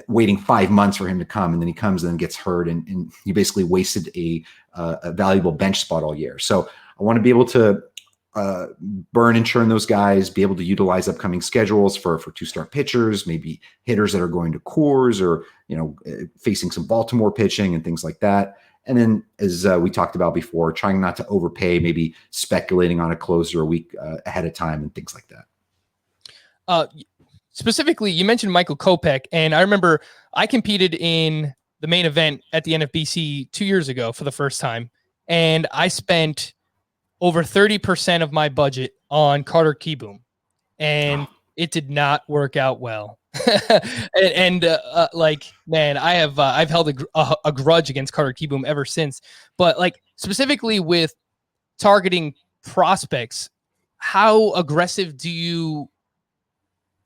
waiting 5 months for him to come. And then he comes and then gets hurt. And you basically wasted a valuable bench spot all year. So I want to be able to burn and churn those guys, be able to utilize upcoming schedules for two-start pitchers, maybe hitters that are going to Coors or, facing some Baltimore pitching and things like that. And then, as we talked about before, trying not to overpay, maybe speculating on a closer a week ahead of time and things like that. Specifically, you mentioned Michael Kopech, and I remember I competed in the main event at the NFBC 2 years ago for the first time, and I spent over 30% of my budget on Carter Kieboom, and it did not work out well. Man, I've held a grudge against Carter Kieboom ever since. But like specifically with targeting prospects, how aggressive do you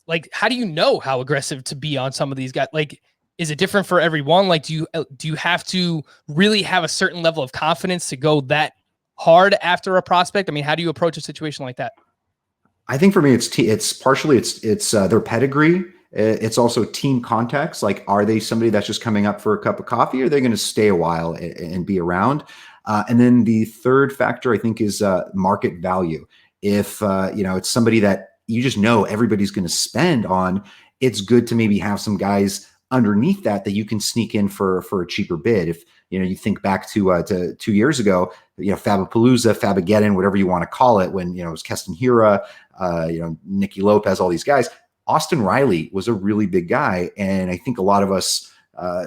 like? How do you know how aggressive to be on some of these guys? Like, is it different for everyone? Like, do you have to really have a certain level of confidence to go that hard after a prospect? I mean, how do you approach a situation like that? I think for me, it's partially their pedigree. It's also team context. Like, are they somebody that's just coming up for a cup of coffee, or are they going to stay a while and be around? And then the third factor, I think, is market value. If it's somebody that you just know everybody's going to spend on, it's good to maybe have some guys underneath that you can sneak in for a cheaper bid. If you think back to 2 years ago, Fabapalooza, Fabageddon, whatever you want to call it, when it was Keston Hira, Nicky Lopez, all these guys. Austin Riley was a really big guy, and I think a lot of us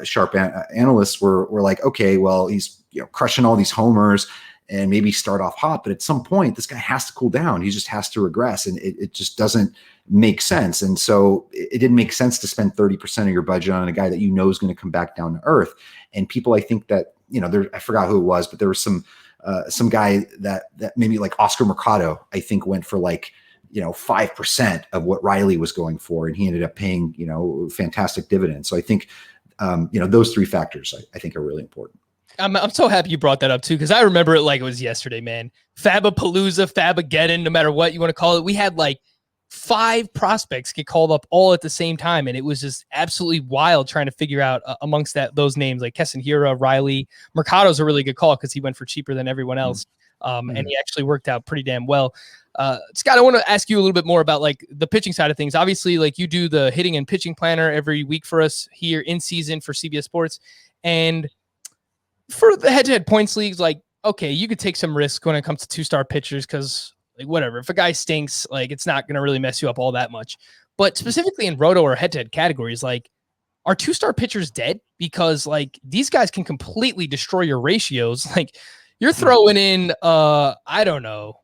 sharp analysts were like, okay, well, he's crushing all these homers and maybe start off hot, but at some point this guy has to cool down. He just has to regress, and it just doesn't make sense. And so it didn't make sense to spend 30% of your budget on a guy that is going to come back down to earth. And people, I think that I forgot who it was, but there was some guy that maybe like Oscar Mercado, I think, went for like 5% of what Riley was going for, and he ended up paying fantastic dividends. So I think those three factors I think are really important. I'm so happy you brought that up too, because I remember it like it was yesterday, man. Fabapalooza, Fabageddon, no matter what you want to call it, we had like 5 prospects get called up all at the same time, and it was just absolutely wild trying to figure out amongst those names like Keston Hira, Riley. Mercado's a really good call because he went for cheaper than everyone else, and he actually worked out pretty damn well. Scott, I want to ask you a little bit more about like the pitching side of things. Obviously, like you do the hitting and pitching planner every week for us here in season for CBS Sports, and for the head-to-head points leagues, like, okay, you could take some risk when it comes to 2-star pitchers because, like, whatever. If a guy stinks, like, it's not going to really mess you up all that much. But specifically in roto or head-to-head categories, like, are 2-star pitchers dead? Because, like, these guys can completely destroy your ratios. Like, you're throwing in, I don't know,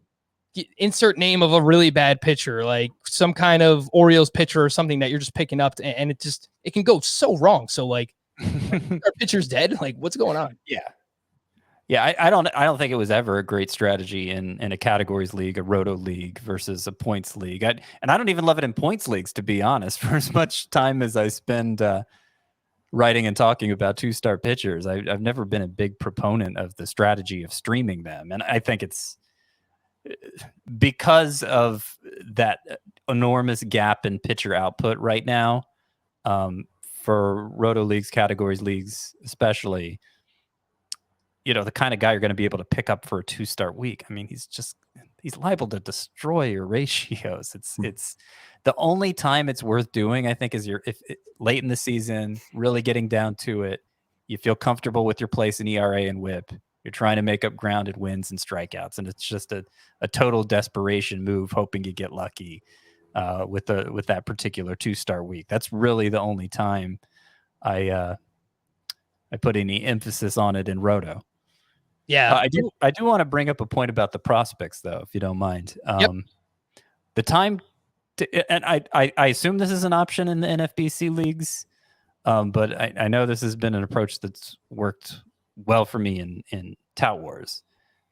insert name of a really bad pitcher, like some kind of Orioles pitcher or something that you're just picking up, and it can go so wrong. So, like, our pitcher's dead. Like, what's going on? Yeah. I don't think it was ever a great strategy in a categories league, a roto league versus a points league. And I don't even love it in points leagues, to be honest. For as much time as I spend writing and talking about 2-star pitchers, I've never been a big proponent of the strategy of streaming them. And I think it's because of that enormous gap in pitcher output right now. For roto leagues, categories leagues, especially, the kind of guy you're going to be able to pick up for a 2-start week. I mean, he's liable to destroy your ratios. It's the only time it's worth doing, I think, is if late in the season, really getting down to it. You feel comfortable with your place in ERA and WHIP. You're trying to make up ground in wins and strikeouts, and it's just a total desperation move, hoping you get lucky with that particular 2-star week. That's really the only time I put any emphasis on it in roto. Yeah, I do want to bring up a point about the prospects, though, if you don't mind. Yep. The time and I assume this is an option in the NFBC leagues, but I know this has been an approach that's worked well for me in Tout Wars.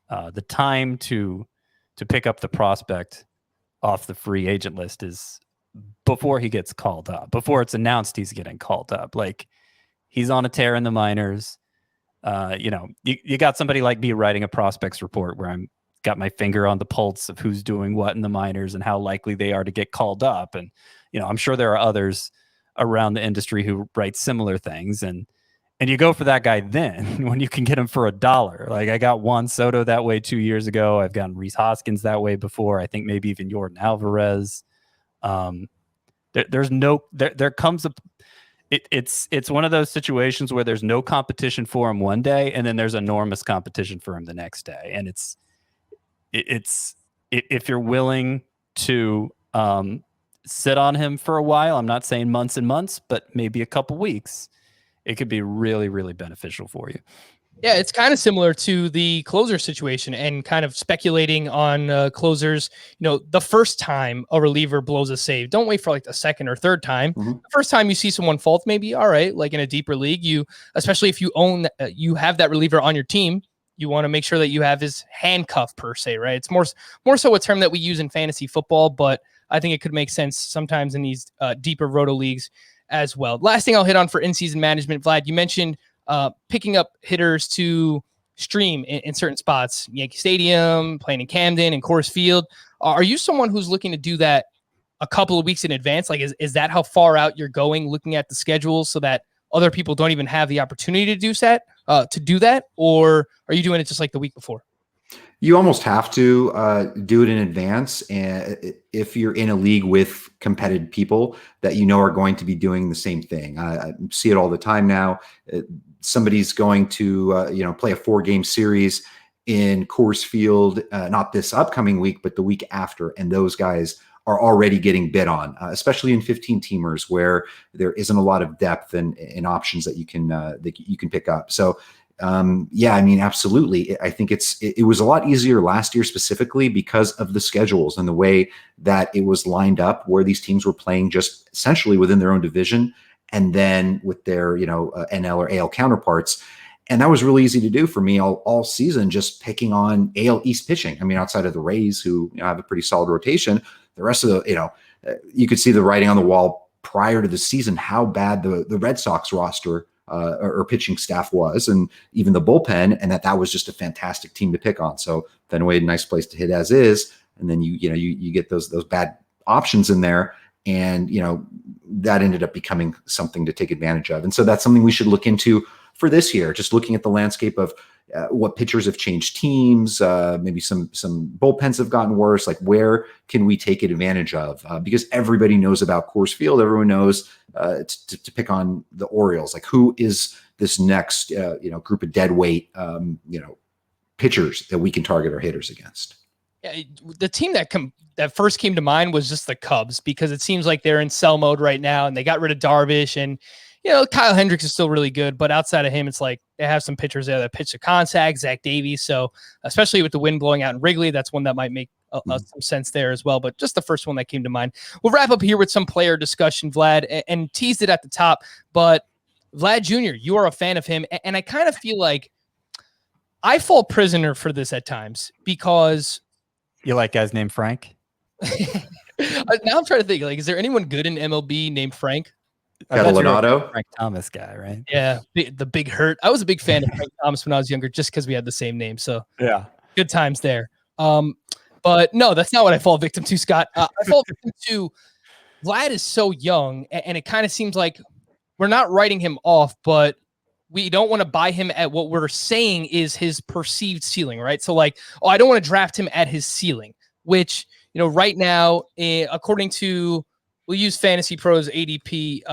The time to pick up the prospect off the free agent list is before he gets called up, before it's announced he's getting called up. Like, he's on a tear in the minors. You got somebody like me writing a prospects report where I'm got my finger on the pulse of who's doing what in the minors and how likely they are to get called up. And, I'm sure there are others around the industry who write similar things. And you go for that guy then when you can get him for $1. Like, I got Juan Soto that way 2 years ago. I've gotten Rhys Hoskins that way before. I think maybe even Jordan Alvarez. There comes a, it's one of those situations where there's no competition for him one day, and then there's enormous competition for him the next day. And it's if you're willing to sit on him for a while, I'm not saying months and months, but maybe a couple weeks, it could be really, really beneficial for you. Yeah, it's kind of similar to the closer situation and kind of speculating on closers. The first time a reliever blows a save, don't wait for like the second or third time. Mm-hmm. The first time you see someone fault, maybe, all right, like in a deeper league, especially if you you have that reliever on your team, you want to make sure that you have his handcuff per se, right? It's more so a term that we use in fantasy football, but I think it could make sense sometimes in these deeper roto leagues as well. Last thing I'll hit on for in-season management, Vlad, you mentioned picking up hitters to stream in certain spots, Yankee Stadium, playing in Camden and Coors Field. Are you someone who's looking to do that a couple of weeks in advance? Like, is that how far out you're going, looking at the schedule so that other people don't even have the opportunity to do that? Or are you doing it just like the week before? You almost have to do it in advance. And if you're in a league with competitive people that are going to be doing the same thing, I see it all the time now. Somebody's going to play a 4-game series in Coors Field, not this upcoming week, but the week after, and those guys are already getting bid on, especially in 15-teamers where there isn't a lot of depth and options that you can pick up. So. Absolutely. I think it was a lot easier last year specifically because of the schedules and the way that it was lined up, where these teams were playing just essentially within their own division and then with their, NL or AL counterparts. And that was really easy to do for me all season, just picking on AL East pitching. I mean, outside of the Rays, who have a pretty solid rotation, the rest of the, you could see the writing on the wall prior to the season, how bad the Red Sox roster or pitching staff was, and even the bullpen, and that was just a fantastic team to pick on. So Fenway, nice place to hit as is, and then you get those bad options in there, and that ended up becoming something to take advantage of. And so that's something we should look into for this year. Just looking at the landscape of what pitchers have changed teams, maybe some bullpens have gotten worse. Like, where can we take advantage of? Because everybody knows about Coors Field. Everyone knows to pick on the Orioles. Like, who is this next group of dead weight pitchers that we can target our hitters against? Yeah, the team that first came to mind was just the Cubs, because it seems like they're in sell mode right now, and they got rid of Darvish, and Kyle Hendricks is still really good, but outside of him, it's like they have some pitchers there that pitch to contact, Zach Davies. So especially with the wind blowing out in Wrigley, that's one that might make some sense there as well. But just the first one that came to mind. We'll wrap up here with some player discussion, Vlad, and teased it at the top. But Vlad Jr., you are a fan of him, and I kind of feel like I fall prisoner for this at times, because you like guys named Frank? Now I'm trying to think, like, is there anyone good in MLB named Frank? Catalinato, Frank Thomas guy, right? Yeah, the Big Hurt. I was a big fan of Frank Thomas when I was younger, just because we had the same name. So yeah, good times there. But no, that's not what I fall victim to, Scott. I fall victim to Vlad is so young, and it kind of seems like we're not writing him off, but we don't want to buy him at what we're saying is his perceived ceiling, right? So like, I don't want to draft him at his ceiling, which, right now, according to, we'll use Fantasy Pros ADP,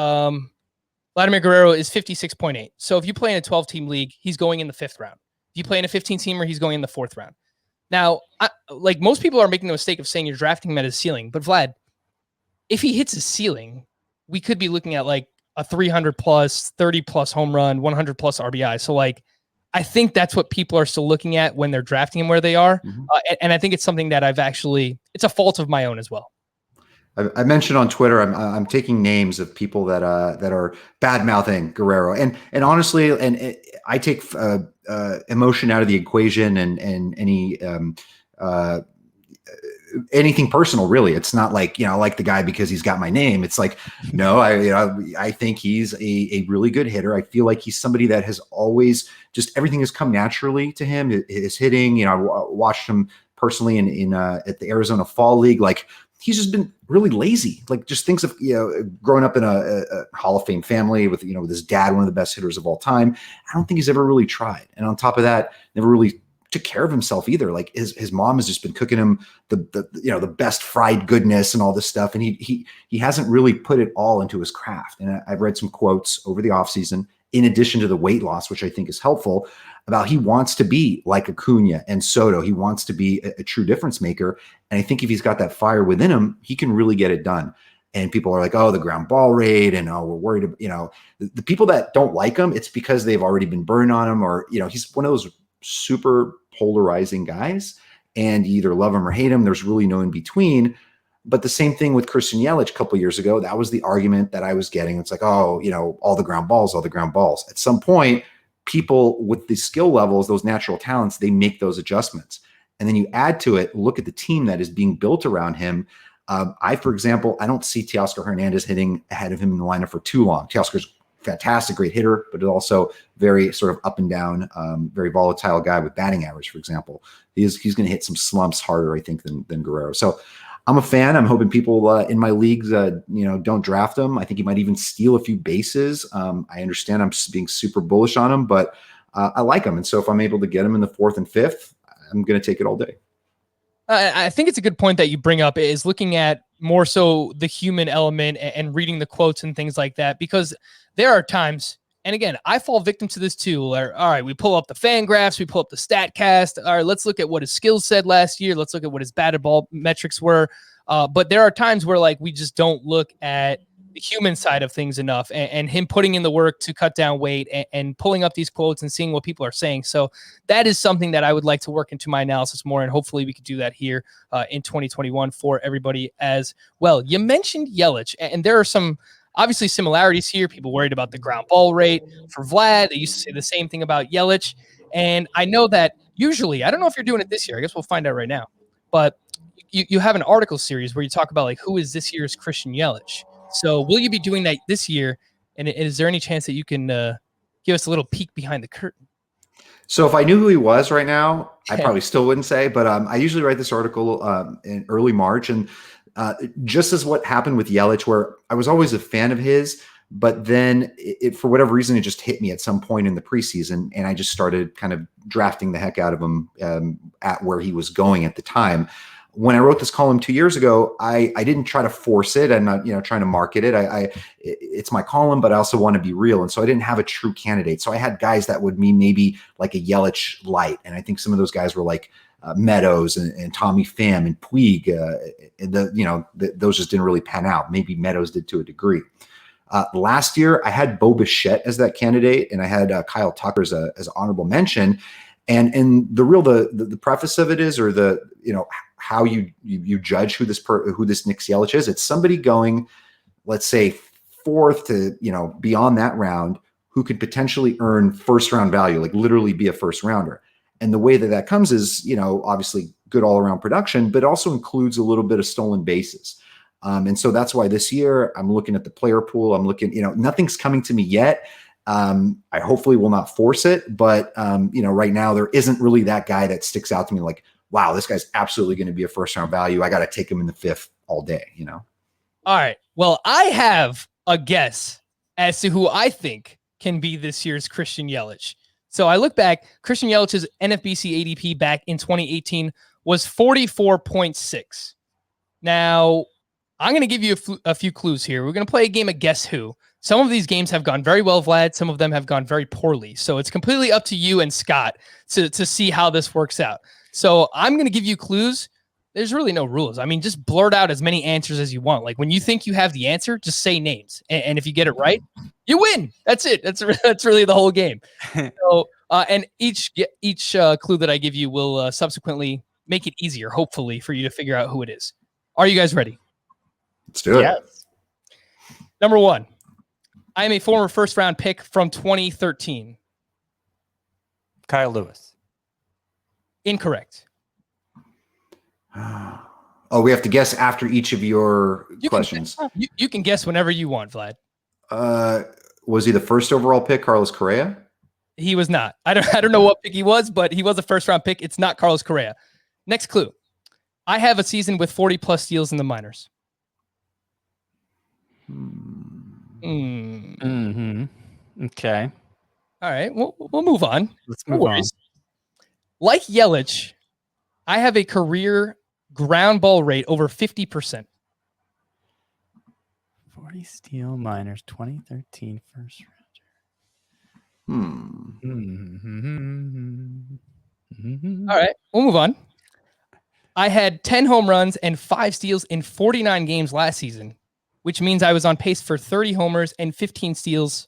Vladimir Guerrero is 56.8. So if you play in a 12-team league, he's going in the 5th round. If you play in a 15-teamer, he's going in the 4th round. Now, like, most people are making the mistake of saying you're drafting him at his ceiling, but Vlad, if he hits his ceiling, we could be looking at like a 300 plus, 30 plus home run, 100 plus RBI. So like, I think that's what people are still looking at when they're drafting him where they are. Mm-hmm. And I think it's something that it's a fault of my own as well. I mentioned on Twitter, I'm taking names of people that are bad mouthing Guerrero, and honestly, I take emotion out of the equation, and any anything personal, really. It's not like, I like the guy because he's got my name. It's like, no, I think he's a really good hitter. I feel like he's somebody that has always just everything has come naturally to him. His hitting, I watched him personally in at the Arizona Fall League. Like, he's just been really lazy. Like, just thinks of, growing up in a Hall of Fame family with, with his dad, one of the best hitters of all time. I don't think he's ever really tried. And on top of that, never really took care of himself either. Like, his mom has just been cooking him the best fried goodness and all this stuff. And he hasn't really put it all into his craft. And I've read some quotes over the offseason, in addition to the weight loss, which I think is helpful, about he wants to be like Acuna and Soto. He wants to be a true difference maker. And I think if he's got that fire within him, he can really get it done. And people are like, oh, the ground ball rate, and we're worried about, the people that don't like him, it's because they've already been burned on him, or, he's one of those super polarizing guys, and you either love him or hate him. There's really no in between. But the same thing with Christian Yelich a couple of years ago. That was the argument that I was getting. It's like, oh, all the ground balls. At some point, people with the skill levels, those natural talents, they make those adjustments. And then you add to it, look at the team that is being built around him. For example, I don't see Teoscar Hernandez hitting ahead of him in the lineup for too long. Teoscar's fantastic, great hitter, but also very sort of up and down, very volatile guy with batting average, for example. He's going to hit some slumps harder, I think, than Guerrero. So I'm a fan. I'm hoping people in my leagues, don't draft him. I think he might even steal a few bases. I understand I'm being super bullish on him, but I like him. And so if I'm able to get him in the 4th and 5th, I'm going to take it all day. I think it's a good point that you bring up, is looking at more so the human element and reading the quotes and things like that, because there are times, and again, I fall victim to this too, where, all right, we pull up the fan graphs, we pull up the stat cast. All right, let's look at what his skills said last year. Let's look at what his batted ball metrics were. But there are times where, like, we just don't look at the human side of things enough, and him putting in the work to cut down weight and pulling up these quotes and seeing what people are saying. So that is something that I would like to work into my analysis more. And hopefully we could do that here in 2021 for everybody as well. You mentioned Yelich, and there are some obviously similarities here. People worried about the ground ball rate for Vlad. They used to say the same thing about Yelich. And I know that usually, I don't know if you're doing it this year. I guess we'll find out right now. But you have an article series where you talk about, like, who is this year's Christian Yelich. So will you be doing that this year? And is there any chance that you can give us a little peek behind the curtain? So if I knew who he was right now, I probably still wouldn't say, but I usually write this article in early March. And just as what happened with Yelich, where I was always a fan of his, but then for whatever reason, it just hit me at some point in the preseason. And I just started kind of drafting the heck out of him at where he was going at the time. When I wrote this column 2 years ago, I didn't try to force it. I'm not, trying to market it. It's my column, but I also want to be real. And so I didn't have a true candidate. So I had guys that would mean maybe like a Yelich light. And I think some of those guys were like Meadows and Tommy Pham and Puig. Those just didn't really pan out. Maybe Meadows did to a degree. Last year, I had Bo Bichette as that candidate, and I had Kyle Tucker as an honorable mention. And the preface of it is, or how you judge who this Nick Yelich is. It's somebody going, let's say, 4th to beyond that round, who could potentially earn first round value, like literally be a first rounder. And the way that comes is, obviously good all around production, but also includes a little bit of stolen bases. And so that's why this year I'm looking at the player pool. I'm looking, nothing's coming to me yet. I hopefully will not force it, but right now there isn't really that guy that sticks out to me like, wow, this guy's absolutely going to be a first round value. I got to take him in the 5th all day, All right. Well, I have a guess as to who I think can be this year's Christian Yelich. So I look back, Christian Yelich's NFBC ADP back in 2018 was 44.6. Now, I'm going to give you a few clues here. We're going to play a game of Guess Who. Some of these games have gone very well, Vlad. Some of them have gone very poorly. So it's completely up to you and Scott to see how this works out. So I'm going to give you clues. There's really no rules. I mean, just blurt out as many answers as you want. Like, when you think you have the answer, just say names. And if you get it right, you win. That's it. That's really the whole game. So, and each clue that I give you will subsequently make it easier, hopefully, for you to figure out who it is. Are you guys ready? Let's do it. Yes. Number 1. I am a former first-round pick from 2013. Kyle Lewis. Incorrect. Oh, we have to guess after each of your You questions. you can guess whenever you want, Vlad. Was he the first overall pick, Carlos Correa? He was not. I don't know what pick he was, but he was a first round pick. It's not Carlos Correa. Next clue. I have a season with 40 plus steals in the minors. Mm-hmm. Okay. All right. We'll move on. Let's No move on. worries. Like Yelich, I have a career ground ball rate over 50%. 40 steal minors, 2013 first round. All right. We'll move on. I had 10 home runs and 5 steals in 49 games last season, which means I was on pace for 30 homers and 15 steals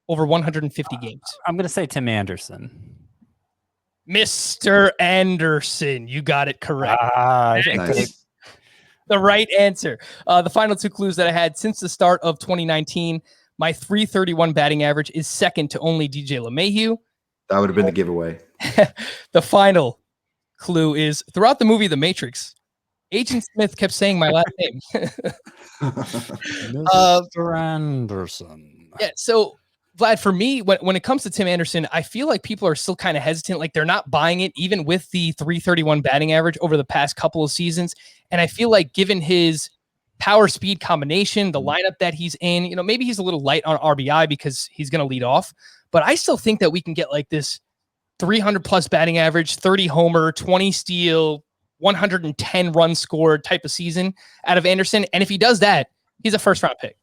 over 150 games. I'm going to say Tim Anderson. Mr. Anderson, you got it correct. Nice. The right answer. The final 2 clues that I had since the start of 2019, my .331 batting average is second to only DJ LeMahieu. That would have been the giveaway. The final clue is throughout the movie The Matrix, Agent Smith kept saying my last name. Mr. Anderson. Yeah, so Vlad, for me, when it comes to Tim Anderson, I feel like people are still kind of hesitant. Like they're not buying it, even with the .331 batting average over the past couple of seasons. And I feel like given his power speed combination, the lineup that he's in, maybe he's a little light on RBI because he's going to lead off. But I still think that we can get like this 300 plus batting average, 30 homer, 20 steal, 110 runs scored type of season out of Anderson. And if he does that, he's a first round pick.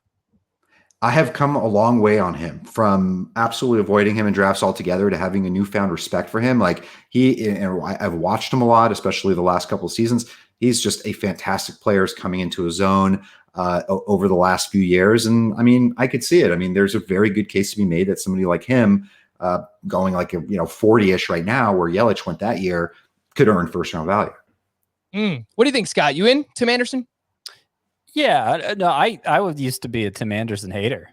I have come a long way on him from absolutely avoiding him in drafts altogether to having a newfound respect for him. Like I've watched him a lot, especially the last couple of seasons. He's just a fantastic player coming into his own over the last few years. And I mean, I could see it. I mean, there's a very good case to be made that somebody like him going like, 40-ish right now where Yelich went that year could earn first round value. What do you think, Scott? You in Tim Anderson? Yeah, no, I used to be a Tim Anderson hater.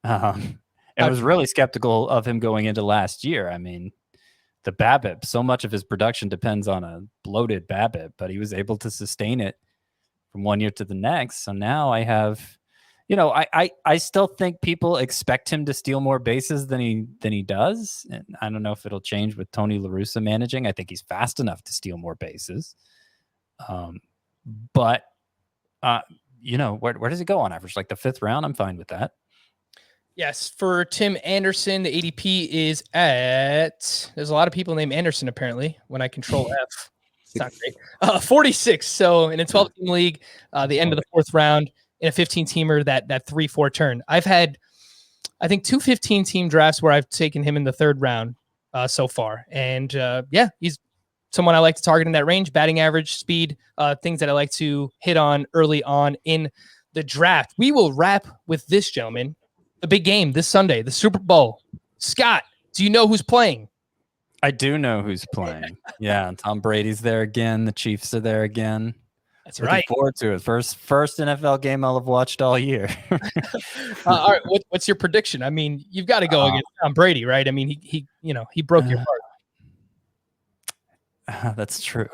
And I was really skeptical of him going into last year. I mean, the BABIP, so much of his production depends on a bloated BABIP, but he was able to sustain it from one year to the next. So now I have, I still think people expect him to steal more bases than he does. And I don't know if it'll change with Tony La Russa managing. I think he's fast enough to steal more bases. But where does he go on average? Like the 5th round? I'm fine with that. Yes, for Tim Anderson, the ADP is at, there's a lot of people named Anderson apparently when I control F. It's not great. 46. So in a 12-team league, the end of the 4th round, in a 15-teamer, that 3-4 turn. I've had, I think, 2 15-team drafts where I've taken him in the 3rd round so far. And he's someone I like to target in that range, batting average, speed, things that I like to hit on early on in the draft. We will wrap with this, gentlemen. The big game this Sunday, the Super Bowl. Scott, do you know who's playing? I do know who's playing. Yeah, Tom Brady's there again. The Chiefs are there again. That's Looking right. forward to it. First NFL game I'll have watched all year. All right, what's your prediction? I mean, you've got to go against Tom Brady, right? I mean, he broke your heart. That's true.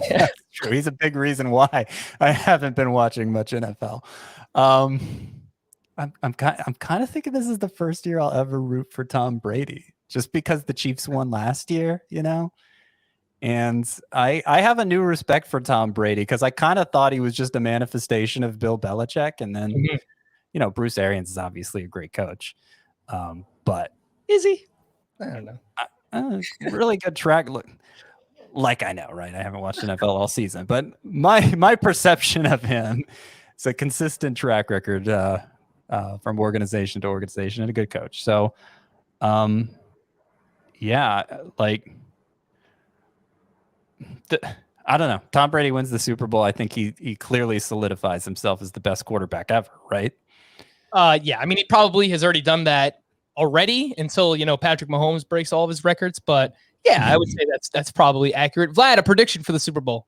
That's true. He's a big reason why I haven't been watching much NFL. I'm kind of thinking this is the first year I'll ever root for Tom Brady, just because the Chiefs won last year, And I have a new respect for Tom Brady because I kind of thought he was just a manifestation of Bill Belichick, and then Bruce Arians is obviously a great coach, but is he? I don't know. Really good track. Look, like I know, right? I haven't watched NFL all season, but my perception of him is a consistent track record from organization to organization and a good coach. So, I don't know. Tom Brady wins the Super Bowl. I think he clearly solidifies himself as the best quarterback ever, right? Yeah. I mean, he probably has already done that already until, Patrick Mahomes breaks all of his records. But yeah, I would say that's probably accurate. Vlad, a prediction for the Super Bowl.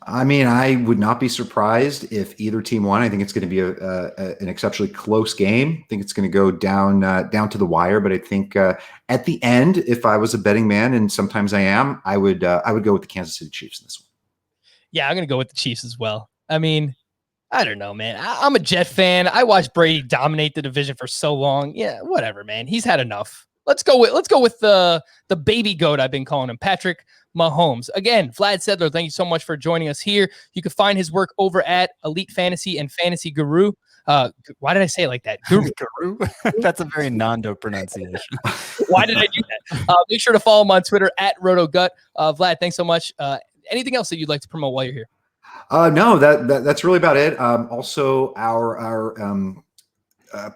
I mean, I would not be surprised if either team won. I think it's going to be an exceptionally close game. I think it's going to go down to the wire. But I think at the end, if I was a betting man, and sometimes I am, I would go with the Kansas City Chiefs in this one. Yeah, I'm going to go with the Chiefs as well. I mean, I don't know, man. I'm a Jet fan. I watched Brady dominate the division for so long. Yeah, whatever, man. He's had enough. Let's go with the baby goat I've been calling him, Patrick Mahomes. Again, Vlad Sedler, thank you so much for joining us here. You can find his work over at Elite Fantasy and Fantasy Guru. Why did I say it like that? Guru. Guru? That's a very Nando pronunciation. Why did I do that? Make sure to follow him on Twitter at RotoGut. Vlad, thanks so much. Anything else that you'd like to promote while you're here? No, that's really about it. Also, our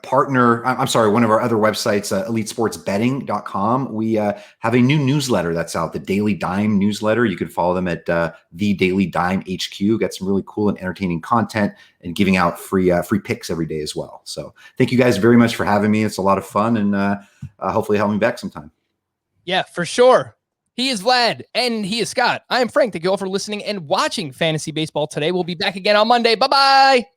partner, I'm sorry, one of our other websites, elitesportsbetting.com. We have a new newsletter that's out, the Daily Dime newsletter. You can follow them at the Daily Dime HQ. Got some really cool and entertaining content and giving out free picks every day as well. So thank you guys very much for having me. It's a lot of fun, and hopefully have me back sometime. Yeah, for sure. He is Vlad, and he is Scott. I am Frank. Thank you all for listening and watching Fantasy Baseball today. We'll be back again on Monday. Bye-bye.